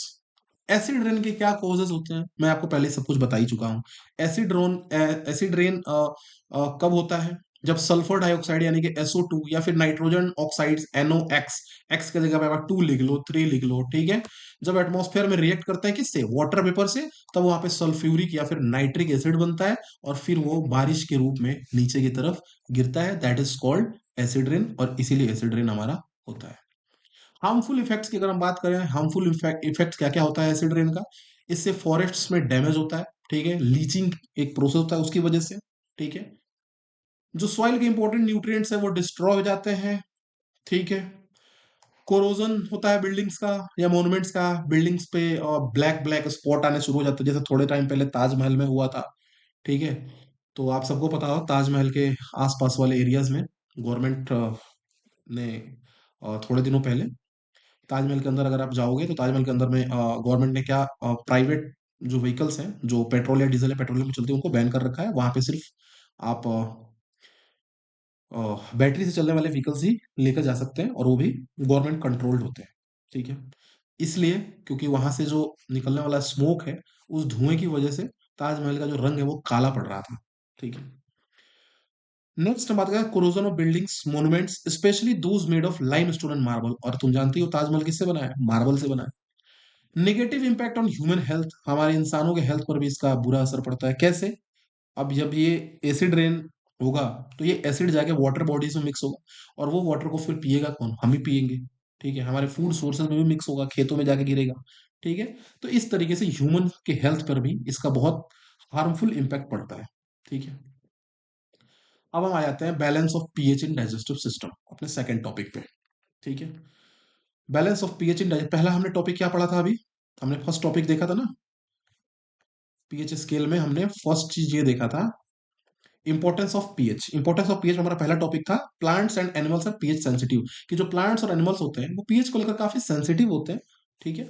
S1: एसिड रेन के क्या कॉजेस होते हैं, मैं आपको पहले सब कुछ बता ही चुका हूं। एसिड रेन कब होता है, जब सल्फर डाइऑक्साइड यानी कि SO2 या फिर नाइट्रोजन ऑक्साइड्स NOx, एक्स की जगह पे आप 2 लिख लो, 3 लिख लो, ठीक है, जब एटमॉस्फेयर में रिएक्ट करते हैं किससे, वाटर वेपर से, तब वहां पे सल्फ्यूरिक या फिर नाइट्रिक एसिड बनता है और फिर वो बारिश के रूप में नीचे की तरफ गिरता है। That is called acid rain, और इसीलिए एसिड रेन हमारा होता है। हार्मफुल इफेक्ट्स की अगर हम बात करें, हार्मफुल इफेक्ट्स क्या क्या होता है एसिड रेन का। इससे फॉरेस्ट्स में डैमेज होता है। ठीक है, लीचिंग एक प्रोसेस होता है उसकी वजह से। ठीक है, जो सॉइल के इंपॉर्टेंट न्यूट्रिएंट्स है वो डिस्ट्रॉय हो जाते हैं। ठीक है, कोरोजन होता है बिल्डिंग्स का या मॉन्यूमेंट्स का, बिल्डिंग्स पे ब्लैक ब्लैक स्पॉट आने शुरू हो जाते हैं, जैसे थोड़े टाइम पहले ताजमहल में हुआ था। ठीक है, तो आप सबको पता हो ताजमहल के आसपास वाले एरियाज में गवर्नमेंट ने थोड़े दिनों पहले, ताजमहल के अंदर अगर आप जाओगे तो ताजमहल के अंदर में गवर्नमेंट ने क्या, प्राइवेट जो व्हीकल्स हैं जो पेट्रोल या डीजल या पेट्रोलियम में चलते हैं उनको बैन कर रखा है। वहां पे सिर्फ आप बैटरी से चलने वाले व्हीकल्स ही लेकर जा सकते हैं, और वो भी गवर्नमेंट कंट्रोल्ड होते हैं। ठीक है, इसलिए क्योंकि वहां से जो निकलने वाला स्मोक है, उस धुएं की वजह से ताजमहल का जो रंग है वो काला पड़ रहा था। ठीक है, नेक्स्ट बात करें corrosion of buildings monuments, specially those made of limestone and marble, और तुम जानती हो ताजमहल किससे बना है, मार्बल से बना है। Negative impact on human health, हमारे इंसानों के हेल्थ पर भी इसका बुरा असर पड़ता है। कैसे, अब जब ये एसिड रेन होगा तो ये एसिड जाके वाटर बॉडीज में मिक्स होगा, और वो वाटर को फिर पिएगा कौन, हम ही पिएंगे। ठीक है, हमारे फूड सोर्सेज में भी मिक्स होगा, खेतों में जाके गिरेगा। ठीक है, तो इस तरीके से ह्यूमन के हेल्थ पर भी इसका बहुत हार्मफुल इम्पैक्ट पड़ता है। ठीक है, अब हम आ जाते हैं balance of pH in digestive system, अपने सेकंड टॉपिक पे। ठीक है, balance of pH in digest, पहला हमने टॉपिक क्या पढ़ा था अभी, हमने फर्स्ट टॉपिक देखा था ना, पीएच स्केल में हमने फर्स्ट चीज ये देखा था, importance of pH. Importance of pH हमारा पहला टॉपिक था, plants and animals are pH sensitive, कि जो प्लांट्स और एनिमल्स होते हैं वो पीएच को लेकर काफी सेंसिटिव होते हैं। ठीक है,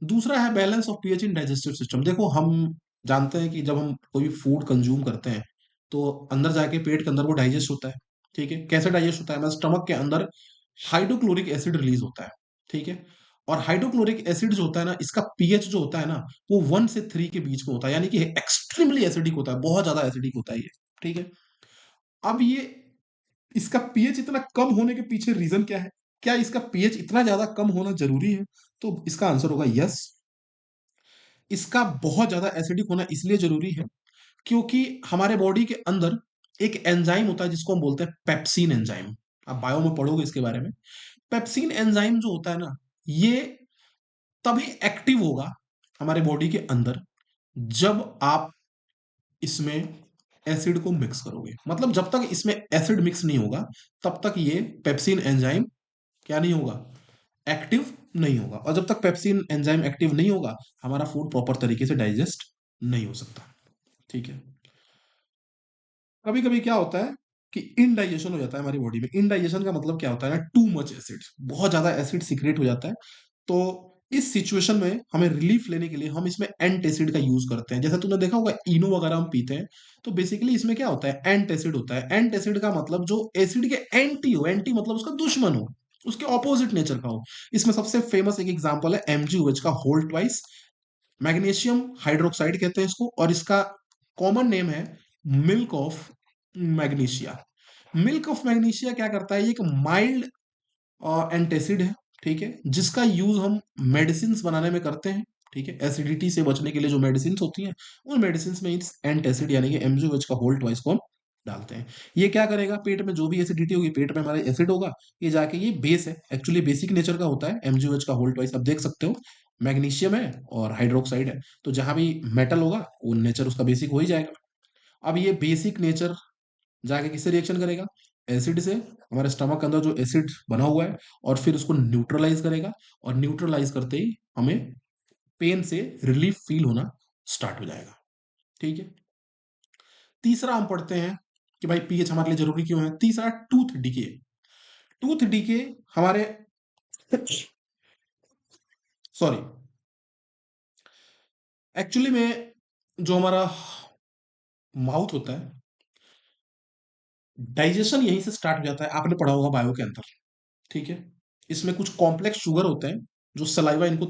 S1: दूसरा है balance of pH in digestive system. देखो हम जानते हैं कि जब हम कोई भी फूड कंज्यूम करते हैं तो अंदर जाके पेट के अंदर वो डाइजेस्ट होता है। ठीक है, कैसे डाइजेस्ट होता है, हमारे स्टमक के अंदर हाइड्रोक्लोरिक एसिड रिलीज होता है। ठीक है, और हाइड्रोक्लोरिक एसिड जो होता है ना, इसका पीएच जो होता है ना, वो 1 से 3 के बीच में होता है, यानी कि एक्सट्रीमली एसिडिक होता है, बहुत ज्यादा एसिडिक होता है ये। ठीक है, अब ये इसका पीएच इतना कम होने के पीछे रीजन क्या है, क्या इसका पीएच इतना ज्यादा कम होना जरूरी है, तो इसका आंसर होगा यस। इसका बहुत ज्यादा एसिडिक होना इसलिए जरूरी है क्योंकि हमारे बॉडी के अंदर एक एंजाइम होता है जिसको हम बोलते हैं पेप्सिन एंजाइम। आप बायो में पढ़ोगे इसके बारे में। पेप्सिन एंजाइम जो होता है ना, ये तभी एक्टिव होगा हमारे बॉडी के अंदर जब आप इसमें एसिड को मिक्स करोगे। मतलब जब तक इसमें एसिड मिक्स नहीं होगा तब तक ये पेप्सिन एंजाइम क्या नहीं होगा, एक्टिव नहीं होगा, और जब तक पेप्सिन एंजाइम एक्टिव नहीं होगा हमारा फूड प्रॉपर तरीके से डाइजेस्ट नहीं हो सकता। ठीक है, कभी कभी क्या होता है कि इनडाइजेशन हो जाता है हमारी बॉडी में। इनडाइजेशन का मतलब क्या होता है ना, टू मच एसिड, बहुत ज्यादा एसिड सीक्रेट हो जाता है। तो इस सिचुएशन में हमें रिलीफ लेने के लिए हम इसमें एंटासिड का यूज करते हैं। जैसे तुमने देखा होगा इनो वगैरह हम पीते हैं, तो बेसिकली इसमें क्या होता है, एंटासिड होता है। एंटासिड का मतलब जो एसिड के एंटी हो, एंटी मतलब उसका दुश्मन हो, उसके ऑपोजिट नेचर का हो। इसमें सबसे फेमस एक एग्जांपल है MgOH का होल्ट ट्वाइस। मैग्नीशियम हाइड्रोक्साइड कहते हैं इसको, और इसका कॉमन नेम है milk of magnesia. Milk of magnesia क्या करता है, ये एक माइल्ड एंटासिड है, ठीक है, जिसका यूज हम मेडिसिन बनाने में करते हैं। ठीक है, एसिडिटी से बचने के लिए जो मेडिसिन होती हैं, उन मेडिसिन में इस एंटासिड यानी कि MgOH का होल्ट वाइज को हम डालते हैं। ये क्या करेगा, पेट में जो भी एसिडिटी होगी, पेट में हमारे एसिड होगा, ये जाके, ये बेस है, एक्चुअली बेसिक नेचर का होता है MgOH का होल्ट वाइज। आप देख सकते हो मैग्नीशियम है और हाइड्रोक्साइड है, तो जहां भी मेटल होगा वो नेचर उसका बेसिक हो ही जाएगा। अब ये बेसिक नेचर जाके किससे रिएक्शन करेगा, एसिड से, हमारे स्टमक के अंदर जो एसिड बना हुआ है, और फिर उसको न्यूट्रलाइज करेगा। और न्यूट्रलाइज करते ही हमें पेन से रिलीफ फील होना स्टार्ट हो जाएगा। ठीक है, तीसरा हम पढ़ते हैं कि भाई पीएच हमारे लिए जरूरी क्यों है। तीसरा, टूथ डीके। टूथ डीके हमारे सॉरी, एक्चुअली में जो हमारा माउथ होता है, डाइजेशन यहीं से स्टार्ट हो जाता है, आपने पढ़ा होगा बायो के अंदर। ठीक है, इसमें कुछ कॉम्प्लेक्स शुगर होते हैं जो सलाइवा इनको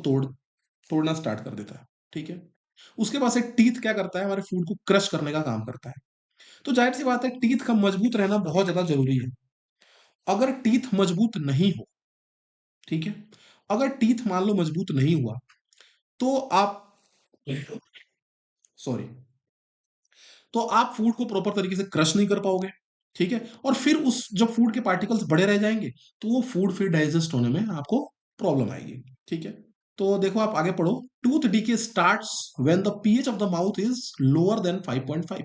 S1: तोड़ना स्टार्ट कर देता है। ठीक है, उसके पास एक टीथ क्या करता है, हमारे फूड को क्रश करने का काम करता है। तो जाहिर सी बात है, टीथ का मजबूत रहना बहुत ज्यादा जरूरी है। अगर टीथ मजबूत नहीं हो, ठीक है, अगर टीथ मान लो मजबूत नहीं हुआ, तो आप, सॉरी, तो आप फूड को प्रॉपर तरीके से क्रश नहीं कर पाओगे। ठीक है, और फिर उस जब फूड के पार्टिकल्स बड़े रह जाएंगे, तो वो फूड फिर डाइजेस्ट होने में आपको प्रॉब्लम आएगी। ठीक है, तो देखो आप आगे पढ़ो। Tooth decay starts when the pH of the mouth is lower than 5.5।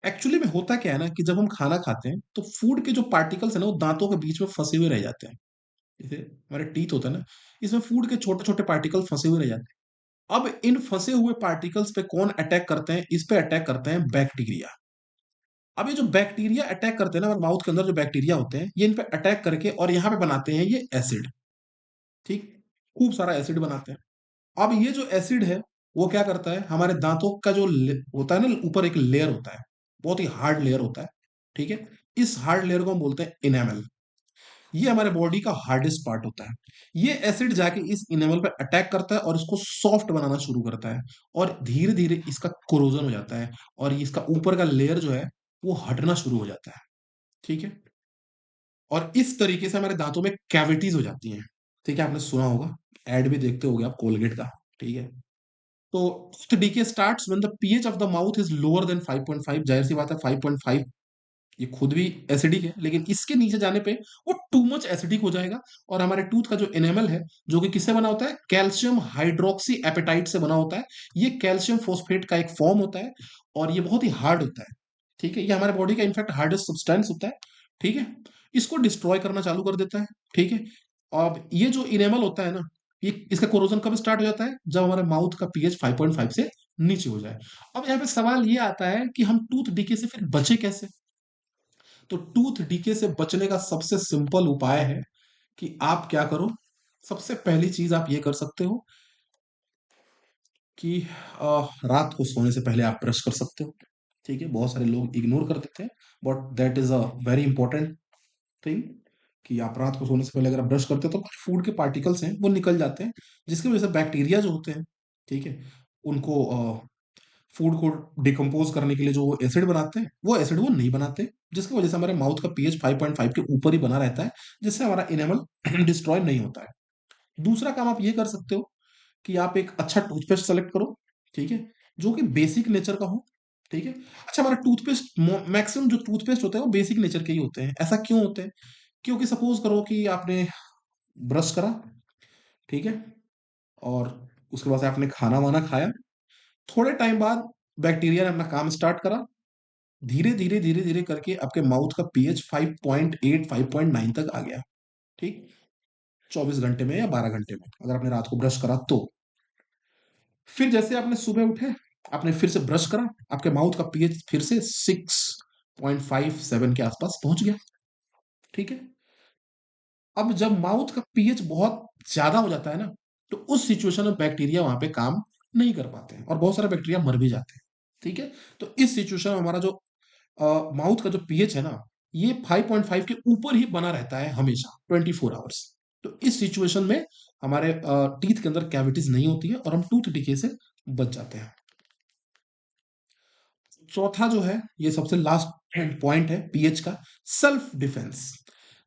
S1: Actually में होता क्या है ना, कि जब हम खाना खाते हैं तो फूड के जो पार्टिकल्स है ना, वो दांतों के बीच में फंसे हुए रह जाते हैं। जैसे हमारे टीथ होता है ना, इसमें फूड के छोटे छोटे पार्टिकल फंसे हुए रह जाते हैं। अब इन फंसे हुए पार्टिकल्स पे कौन अटैक करते हैं, इस पे अटैक करते हैं बैक्टीरिया। अब ये जो बैक्टीरिया अटैक करते हैं ना, हमारे माउथ के अंदर जो बैक्टीरिया होते हैं, ये इन पे अटैक करके और यहाँ पे बनाते हैं ये एसिड। ठीक, खूब सारा एसिड बनाते हैं। अब ये जो एसिड है, वो क्या करता है, हमारे दांतों का जो होता है ना, ऊपर एक लेयर होता है, बहुत ही हार्ड लेयर होता है। ठीक है, इस हार्ड लेयर को हम बोलते हैं इनेमल। ये हमारे बॉडी का हार्डेस्ट पार्ट होता है। ये एसिड जाके इस इनेमल पे अटैक करता है और इसको सॉफ्ट बनाना शुरू करता है, और धीरे धीरे इसका कोरोजन हो जाता है, और इसका ऊपर का लेयर जो है वो हटना शुरू हो जाता है। ठीक है, और इस तरीके से हमारे दांतों में कैविटीज हो जाती हैं। ठीक है, आपने सुना होगा, एड भी देखते होगे आप कोलगेट का। ठीक है, तो tooth decay starts when the pH of the mouth is lower than 5.5। जाहिर सी बात है, 5.5 ये खुद भी एसिडिक है, लेकिन इसके नीचे जाने पे वो टू मच एसिडिक हो जाएगा। और हमारे टूथ का जो एनेमल है, जो कि किससे बना होता है, कैल्शियम हाइड्रोक्सी एपेटाइट से बना होता है। ये कैल्शियम फॉस्फेट का एक फॉर्म होता है, और ये बहुत ही हार्ड होता है। ठीक है, ये हमारे बॉडी का इनफैक्ट हार्डेस्ट सब्सटेंस होता है। ठीक है, इसको डिस्ट्रॉय करना चालू कर देता है। ठीक है, अब ये जो इनेमल होता है ना, ये इसका कोरोजन कब स्टार्ट हो जाता है, जब हमारे माउथ का पीएच 5.5 से नीचे हो जाए। अब यहाँ पे सवाल ये आता है कि हम टूथ डीके से फिर बचे कैसे। तो टूथ डीके से बचने का सबसे सिंपल उपाय है कि आप क्या करो। सबसे पहली चीज आप ये कर सकते हो कि रात को सोने से पहले आप ब्रश कर सकते हो। ठीक है, बहुत सारे लोग इग्नोर कर देते हैं, but that is a very important thing, कि आप रात को सोने से पहले अगर आप ब्रश करते हो तो फूड के पार्टिकल्स हैं वो निकल जाते हैं, जिसकी वजह से बैक्टीरिया जो होते हैं, ठीक है, उनको फूड को डिकम्पोज करने के लिए जो वो एसिड बनाते हैं, वो एसिड वो नहीं बनाते, जिसकी वजह से हमारे माउथ का पीएच 5.5 के ऊपर ही बना रहता है, जिससे हमारा इनेमल डिस्ट्रॉय नहीं होता है। दूसरा काम आप ये कर सकते हो कि आप एक अच्छा टूथपेस्ट सेलेक्ट करो। ठीक है, जो कि बेसिक नेचर का हो। ठीक है, अच्छा, हमारा टूथपेस्ट, मैक्सिमम जो टूथपेस्ट होते हैं वो बेसिक नेचर के ही होते हैं। ऐसा क्यों होते हैं, क्योंकि सपोज करो कि आपने ब्रश करा, ठीक है, और उसके बाद से आपने खाना वाना खाया, थोड़े टाइम बाद बैक्टीरिया ने अपना काम स्टार्ट करा, धीरे धीरे धीरे धीरे करके आपके माउथ का पीएच 5.8 5.9 तक आ गया। ठीक, 24 घंटे में या 12 घंटे में, अगर आपने रात को ब्रश करा तो। फिर जैसे आपने सुबह उठे, आपने फिर से ब्रश करा, आपके माउथ का पीएच फिर से 6.57 के आसपास पहुंच गया। ठीक है, अब जब माउथ का पीएच बहुत ज्यादा हो जाता है ना, तो उस सिचुएशन में बैक्टीरिया वहां पे काम नहीं कर पाते हैं और बहुत सारे बैक्टीरिया मर भी जाते हैं। ठीक है, तो इस सिचुएशन में हमारा जो माउथ का जो पीएच है ना, ये 5.5 के ऊपर ही बना रहता है हमेशा 24 आवर्स। तो इस सिचुएशन में हमारे टीथ के अंदर कैविटीज नहीं होती है और हम टूथ डिके से बच जाते हैं। चौथा जो है, ये सबसे लास्ट पॉइंट है पीएच का, सेल्फ डिफेंस।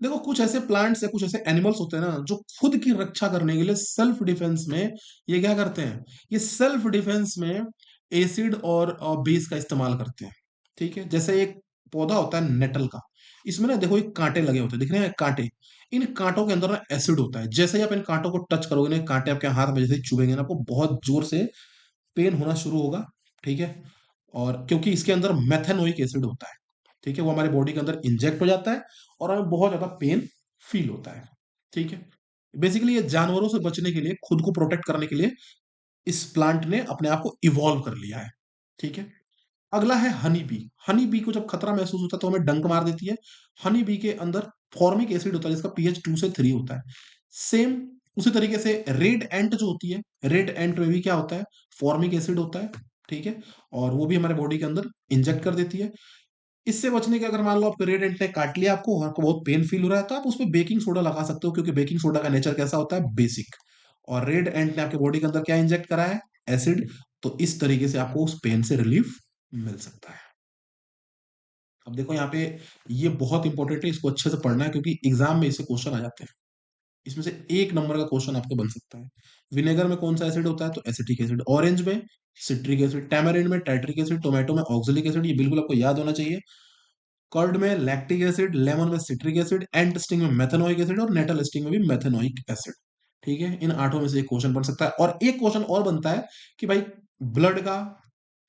S1: देखो कुछ ऐसे प्लांट्स या कुछ ऐसे एनिमल्स होते हैं ना जो खुद की रक्षा करने के लिए सेल्फ डिफेंस में ये क्या करते हैं, ये सेल्फ डिफेंस में एसिड और बेस का इस्तेमाल करते हैं। ठीक है, जैसे एक पौधा होता है नेटल का, इसमें ना देखो एक कांटे लगे होते हैं, दिख रहे हैं कांटे, इन कांटों के अंदर ना एसिड होता है। जैसे ही आप इन कांटों को टच करोगे ना, कांटे आपके हाथ में जैसे ही चुभेंगे ना, आपको बहुत जोर से पेन होना शुरू होगा। ठीक है, और क्योंकि इसके अंदर मेथेनोइक एसिड होता है। ठीक है, वो हमारे बॉडी के अंदर इंजेक्ट हो जाता है और हमें बहुत ज्यादा पेन फील होता है। ठीक है, बेसिकली ये जानवरों से बचने के लिए, खुद को प्रोटेक्ट करने के लिए इस प्लांट ने अपने आप को इवॉल्व कर लिया है। ठीक है, अगला है हनी बी। हनी बी को जब खतरा महसूस होता है तो हमें डंक मार देती है। हनी बी के अंदर फॉर्मिक एसिड होता है जिसका पीएच 2 से 3 होता है। सेम उसी तरीके से रेड एंट जो होती है, रेड एंट में भी क्या होता है, फॉर्मिक एसिड होता है। ठीक है, और वो भी हमारे बॉडी के अंदर इंजेक्ट कर देती है। इससे बचने के, अगर मान लो आपको रेड एंट ने काट लिया आपको और आपको बहुत पेन फील हो रहा है, तो आप उस पर बेकिंग सोडा लगा सकते हो, क्योंकि बेकिंग सोडा का नेचर कैसा होता है, बेसिक। और रेड एंट ने आपके बॉडी के अंदर क्या इंजेक्ट करा है, एसिड। तो इस तरीके से आपको उस पेन से रिलीफ मिल सकता है। अब देखो यहाँ पे, ये बहुत इंपॉर्टेंट है, इसको अच्छे से पढ़ना है क्योंकि एग्जाम में इससे क्वेश्चन आ जाते हैं। इसमें से 1 नंबर का क्वेश्चन आपको बन सकता है। विनेगर में कौन सा एसिड होता है, तो एसिटिक एसिड। ऑरेंज में सिट्रिक एसिड, टैमरिंड में टाइट्रिक एसिड, टोमेटो में ऑक्जेलिक एसिड, ये बिल्कुल आपको याद होना चाहिए। कर्ड में लैक्टिक एसिड, लेमन में सिट्रिक एसिड, एंट स्टिंग में मेथेनोइक एसिड और नेटल स्टिंग में भी मेथेनोइक एसिड। ठीक है, इन 8 में से एक क्वेश्चन बन सकता है। और एक क्वेश्चन और बनता है कि भाई ब्लड का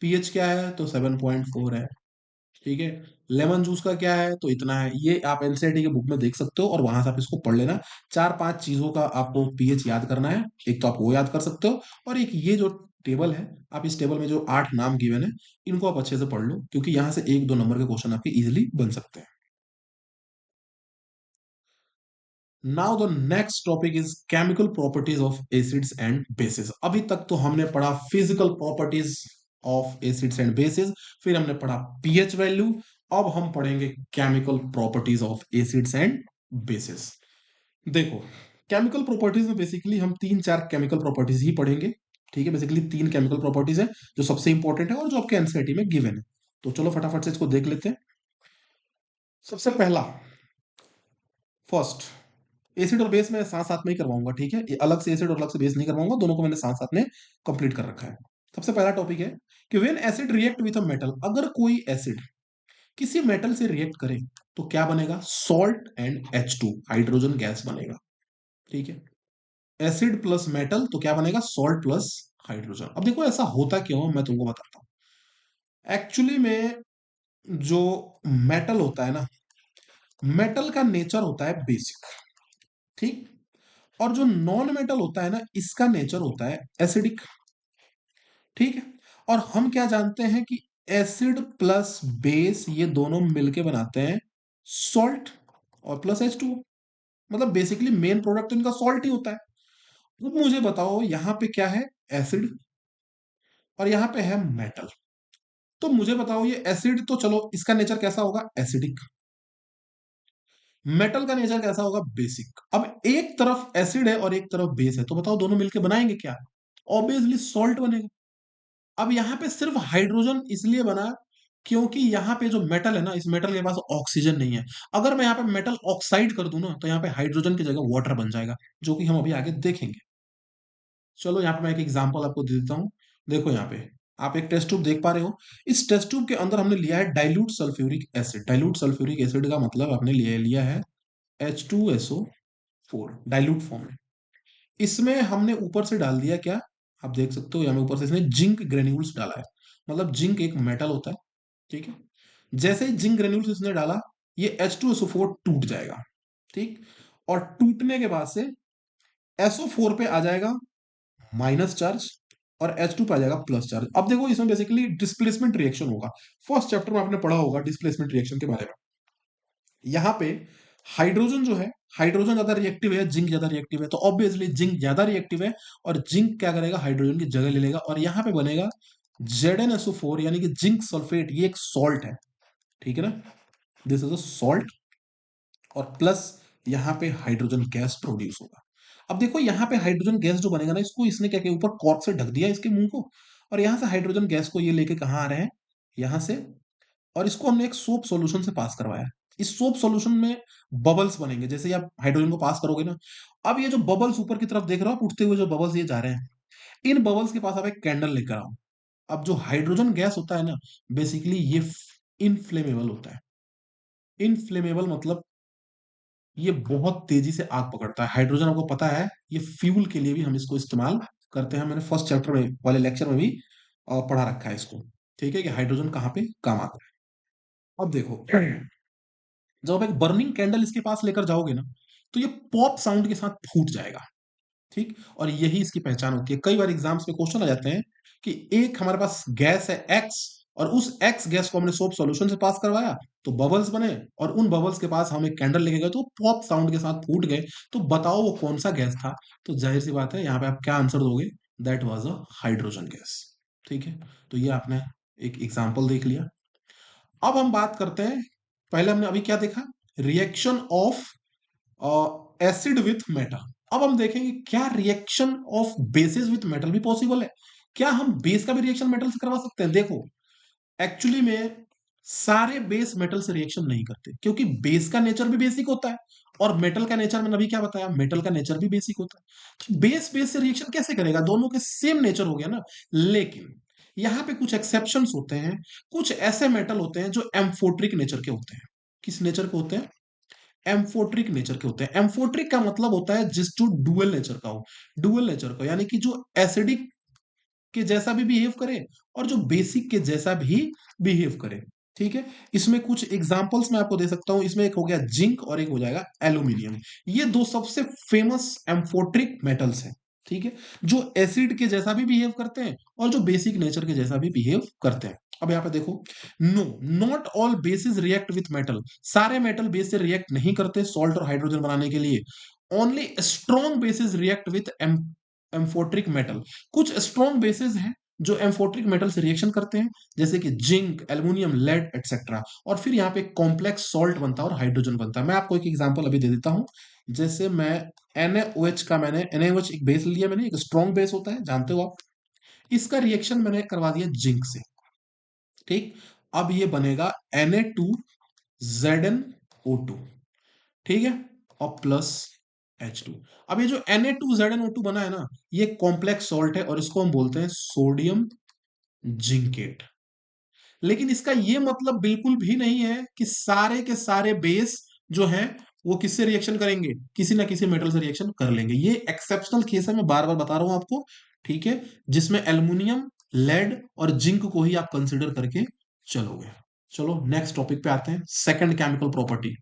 S1: पीएच क्या है, तो 7.4 है। ठीक है, लेमन जूस का क्या है, तो इतना है। ये आप एनसीईआरटी के बुक में देख सकते हो और वहां से आप इसको पढ़ लेना। 4-5 चीजों का आपको पीएच याद करना है। एक तो आप वो याद कर सकते हो, और एक ये जो टेबल है, आप इस टेबल में जो 8 नाम गिवन है, इनको आप अच्छे से पढ़ लो, क्योंकि यहाँ से 1-2 नंबर के क्वेश्चन आपके इजिली बन सकते हैं। Now the next topic is chemical properties of acids and bases. अभी तक तो हमने पढ़ा physical properties of acids and bases, फिर हमने पढ़ा पीएच वैल्यू। अब हम पढ़ेंगे chemical properties of acids and bases. देखो, केमिकल प्रॉपर्टीज में बेसिकली हम 3-4 केमिकल प्रॉपर्टीज ही पढ़ेंगे। ठीक है, बेसिकली 3 केमिकल प्रॉपर्टीज है जो सबसे इंपॉर्टेंट है और जो आपके एनसीईआरटी में गिवन है। तो चलो फटाफट से इसको देख लेते हैं। सबसे पहला, फर्स्ट, एसिड और बेस में साथ साथ में ही करवाऊंगा। ठीक है, ये अलग से एसिड और अलग से बेस नहीं करवाऊंगा, दोनों को मैंने साथ साथ में कंप्लीट कर रखा है। सबसे पहला टॉपिक है कि when acid react with a metal, अगर कोई एसिड किसी मेटल से रिएक्ट करे तो क्या बनेगा, salt and H2, hydrogen gas बनेगा। ठीक है, एसिड प्लस मेटल तो क्या बनेगा, सॉल्ट प्लस हाइड्रोजन। अब देखो ऐसा होता क्यों, मैं तुमको बताता हूं। एक्चुअली में जो मेटल होता है ना, मेटल का नेचर होता है बेसिक। ठीक, और जो नॉन मेटल होता है ना, इसका नेचर होता है एसिडिक। ठीक है, और हम क्या जानते हैं कि एसिड प्लस बेस ये दोनों मिलके बनाते हैं सॉल्ट और प्लस H2। मतलब बेसिकली मेन प्रोडक्ट तो इनका सॉल्ट ही होता है। अब मुझे बताओ यहां पे क्या है, एसिड, और यहां पे है मेटल। तो मुझे बताओ ये एसिड तो चलो इसका नेचर कैसा होगा, एसिडिक। मेटल का नेचर कैसा होगा, बेसिक। अब एक तरफ एसिड है और एक तरफ बेस है, तो बताओ दोनों मिलके बनाएंगे क्या, ऑब्वियसली सॉल्ट बनेगा। अब यहाँ पे सिर्फ हाइड्रोजन इसलिए बना क्योंकि यहाँ पे जो मेटल है ना, इस मेटल के पास ऑक्सीजन नहीं है। अगर मैं यहाँ पे मेटल ऑक्साइड कर दूं ना, तो यहाँ पे हाइड्रोजन की जगह वाटर बन जाएगा, जो कि हम अभी आगे देखेंगे। चलो यहाँ पे मैं एक एग्जांपल आपको दे देता हूँ। देखो यहाँ पे आप एक टेस्ट ट्यूब देख पा रहे हो। इस टेस्ट ट्यूब के अंदर हमने लिया है dilute sulphuric acid. Dilute sulphuric acid का मतलब आपने लिया लिया है H2SO4 डाइल्यूट फॉर्म में। इसमें हमने ऊपर से डाल दिया क्या, आप देख सकते हो यहाँ में ऊपर से इसने जिंक ग्रेन्यूल्स डाला है। मतलब जिंक एक मेटल होता है। ठीक है, जैसे ही जिंक ग्रेन्यूल्स इसने डाला, ये H2SO4 टूट जाएगा। ठीक, और टूटने के बाद से SO4 पे आ जाएगा माइनस चार्ज और H2 पे आ जाएगा प्लस चार्ज। अब देखो इसमें बेसिकली डिस्प्लेसमेंट रिएक्शन होगा। फर्स्ट चैप्टर में आपने पढ़ा होगा डिस्प्लेसमेंट रिएक्शन के बारे में। यहाँ पे हाइड्रोजन जो है, हाइड्रोजन ज्यादा रिएक्टिव है, जिंक ज्यादा रिएक्टिव है, तो ऑब्वियसली जिंक ज्यादा रिएक्टिव है, और जिंक क्या करेगा, हाइड्रोजन की जगह ले लेगा, और यहां पे बनेगा ZnSO4 यानी कि जिंक सल्फेट। ये एक सॉल्ट है, ठीक है ना, दिस इज अ सॉल्ट, और प्लस यहाँ पे हाइड्रोजन गैस प्रोड्यूस होगा। अब देखो यहाँ पे हाइड्रोजन गैस जो बनेगा ना, इसको इसने क्या किया, ऊपर कॉर्क से ढक दिया इसके मुंह को, और यहाँ से हाइड्रोजन गैस को ये लेके कहाँ आ रहे हैं, यहाँ से, और इसको हमने एक सोप सॉल्यूशन से पास करवाया। इस सोप सॉल्यूशन में बबल्स बनेंगे, जैसे ही आप हाइड्रोजन को पास करोगे ना, अब ये जो बबल्स ऊपर की तरफ देख रहे हो आप, उठते हुए जो बबल्स ये जा रहे हैं, इन बबल्स के पास आप एक कैंडल लेकर आओ। अब जो हाइड्रोजन गैस होता है ना, बेसिकली ये इनफ्लेमेबल होता है। इनफ्लेमेबल मतलब ये बहुत तेजी से आग पकड़ता है। हाइड्रोजन आपको पता है, ये फ्यूल के लिए भी हम इसको इस्तेमाल करते हैं। मैंने फर्स्ट चैप्टर में वाले लेक्चर में भी पढ़ा रखा है इसको, ठीक है, कि हाइड्रोजन कहाँ पे काम आता है। अब देखो, जब आप एक बर्निंग कैंडल इसके पास लेकर जाओगे ना, तो ये पॉप साउंड के साथ फूट जाएगा, ठीक, और यही इसकी पहचान होती है। कई बार एग्जाम्स में क्वेश्चन आ जाते हैं कि एक हमारे पास गैस है एक्स, और उस एक्स गैस को हमने सोप सॉल्यूशन से पास करवाया, तो बबल्स बने, और उन बबल्स के पास हम एक कैंडल लेके गए तो पॉप साउंड के साथ फूट गए। तो बताओ वो कौन सा गैस था? तो जाहिर सी बात है, यहाँ पे आप क्या आंसर दोगे, that was a hydrogen gas, ठीक है। तो ये आपने एक एग्जाम्पल देख लिया। अब हम बात करते हैं, पहले हमने अभी क्या देखा, reaction of acid with metal. अब हम देखेंगे क्या reaction of basis with metal भी पॉसिबल है। क्या हम बेस का भी रिएक्शन मेटल से करवा सकते हैं? देखो, एक्चुअली में सारे बेस मेटल से रिएक्शन नहीं करते, क्योंकि बेस का नेचर भी बेसिक होता है, और मेटल का नेचर मैंने अभी क्या बताया, मेटल का नेचर भी बेसिक होता है। तो बेस बेस से रिएक्शन कैसे करेगा, दोनों के सेम नेचर हो गया ना। लेकिन यहां पे कुछ एक्सेप्शंस होते हैं, कुछ ऐसे मेटल होते हैं जो एम्फोट्रिक नेचर के होते हैं। किस नेचर के होते हैं? एम्फोट्रिक नेचर के होते हैं। एम्फोट्रिक का मतलब होता है जिस जो डुअल नेचर का हो, डुअल नेचर का यानी कि जो एसिडिक के जैसा भी बिहेव करे, और जो बेसिक के जैसा भी बिहेव करे, ठीक है। इसमें कुछ एग्जांपल्स मैं आपको दे सकता हूं। इसमें एक हो गया जिंक, और एक हो जाएगा एल्यूमिनियम। ये दो सबसे फेमस एम्फोट्रिक मेटल्स हैं, ठीक है, जो एसिड के जैसा भी बिहेव करते हैं, और जो बेसिक नेचर के जैसा भी बिहेव करते हैं। अब यहां पे देखो, no, not all bases react with metal. सारे मेटल बेस से रिएक्ट नहीं करते सॉल्ट और हाइड्रोजन बनाने के लिए। Only strong bases react with amphoteric metal. कुछ स्ट्रॉन्ग बेसिस हैं जो एम्फोट्रिक मेटल से रिएक्शन करते हैं, जैसे कि जिंक, एल्यूमिनियम, लेड एक्सेट्रा, और फिर यहाँ पे कॉम्प्लेक्स सॉल्ट बनता है और हाइड्रोजन बनता है। मैं आपको एक एग्जांपल अभी दे देता हूं। जैसे मैं NaOH का, मैंने NaOH एक बेस लिया, मैंने एक स्ट्रॉन्ग बेस होता है, जानते हो आप। इसका रिएक्शन मैंने करवा दिया जिंक से, ठीक। अब ये बनेगा Na2ZnO2, ठीक है, और प्लस H2। अब ये जो Na2ZnO2 बना है ना, ये कॉम्प्लेक्स सॉल्ट है, और इसको हम बोलते हैं सोडियम जिंकेट। लेकिन इसका ये मतलब बिल्कुल भी नहीं है कि सारे के सारे बेस जो हैं वो किससे रिएक्शन करेंगे, किसी ना किसी मेटल से रिएक्शन कर लेंगे। ये एक्सेप्शनल केस है, मैं बार बार बता रहा हूं आपको, ठीक है, जिसमें एल्युमिनियम, लेड और जिंक को ही आप कंसिडर करके चलोगे। चलो नेक्स्ट टॉपिक पे आते हैं, सेकंड केमिकल प्रॉपर्टी।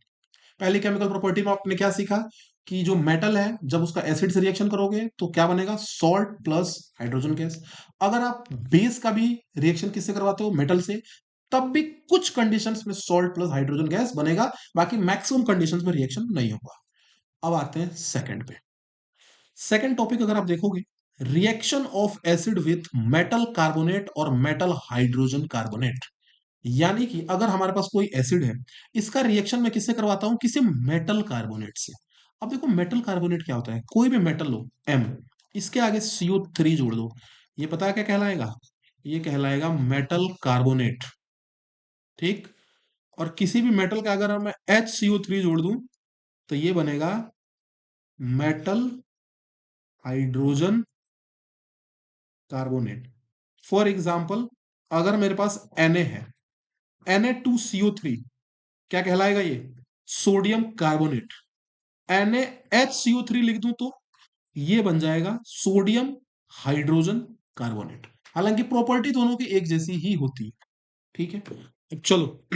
S1: पहली केमिकल प्रॉपर्टी में आपने क्या सीखा, कि जो मेटल है जब उसका एसिड से रिएक्शन करोगे तो क्या बनेगा, सॉल्ट प्लस हाइड्रोजन गैस। अगर आप बेस का भी रिएक्शन किससे करवाते हो, मेटल से, तब भी कुछ कंडीशंस में सॉल्ट प्लस हाइड्रोजन गैस बनेगा, बाकी मैक्सिमम कंडीशंस में रिएक्शन नहीं होगा। अब आते हैं सेकंड पे। सेकंड टॉपिक अगर आप देखोगे, reaction of acid with metal carbonate और मेटल हाइड्रोजन कार्बोनेट। यानी कि अगर हमारे पास कोई एसिड है, इसका रिएक्शन मैं किससे करवाता हूं, किसी मेटल कार्बोनेट से। अब देखो मेटल कार्बोनेट क्या होता है, कोई भी मेटल लो M, इसके आगे CO3 जोड़ दो, ये पता है क्या कहलाएगा, ये कहलाएगा मेटल कार्बोनेट, ठीक। और किसी भी मेटल का अगर मैं HCO3 जोड़ दूं, तो ये बनेगा metal hydrogen carbonate. For example, अगर मेरे पास Na है, Na2CO3 क्या कहलाएगा ये, सोडियम कार्बोनेट। NaHCO3 लिख दूं तो ये बन जाएगा सोडियम हाइड्रोजन कार्बोनेट। हालांकि प्रॉपर्टी दोनों की एक जैसी ही होती है, ठीक है। चलो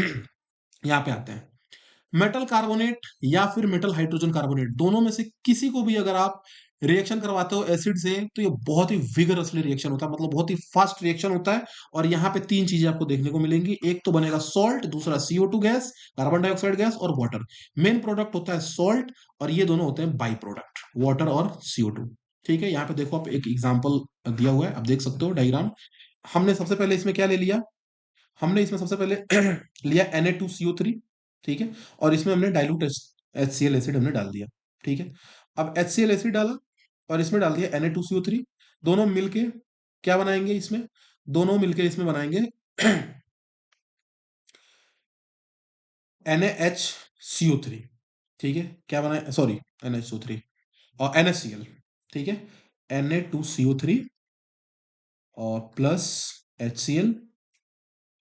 S1: यहां पे आते हैं, मेटल कार्बोनेट या फिर मेटल हाइड्रोजन कार्बोनेट, दोनों में से किसी को भी अगर आप रिएक्शन करवाते हो एसिड से, तो ये बहुत ही विगरसली रिएक्शन होता है, मतलब बहुत ही फास्ट रिएक्शन होता है। और यहाँ पे तीन चीजें आपको देखने को मिलेंगी, एक तो बनेगा सॉल्ट, दूसरा CO2 gas, carbon dioxide gas, और वाटर। मेन प्रोडक्ट होता है सॉल्ट, और ये दोनों होते हैं बाई प्रोडक्ट, वाटर और CO2। ठीक है, यहाँ पे देखो आप एक एग्जाम्पल दिया हुआ है, आप देख सकते हो डायग्राम। हमने सबसे पहले इसमें क्या ले लिया, हमने इसमें सबसे पहले लिया Na2CO3। ठीक है, और इसमें हमने डाइल्यूट HCl एसिड हमने डाल दिया। ठीक है, अब HCl एसिड डाला और इसमें डाल दिया Na2CO3। दोनों मिलके क्या बनाएंगे इसमें, दोनों मिलके इसमें बनाएंगे NaHCO3। ठीक है, क्या बनाए, सॉरी, NaHCO3 और NaCl। ठीक है, Na2CO3 और प्लस HCl,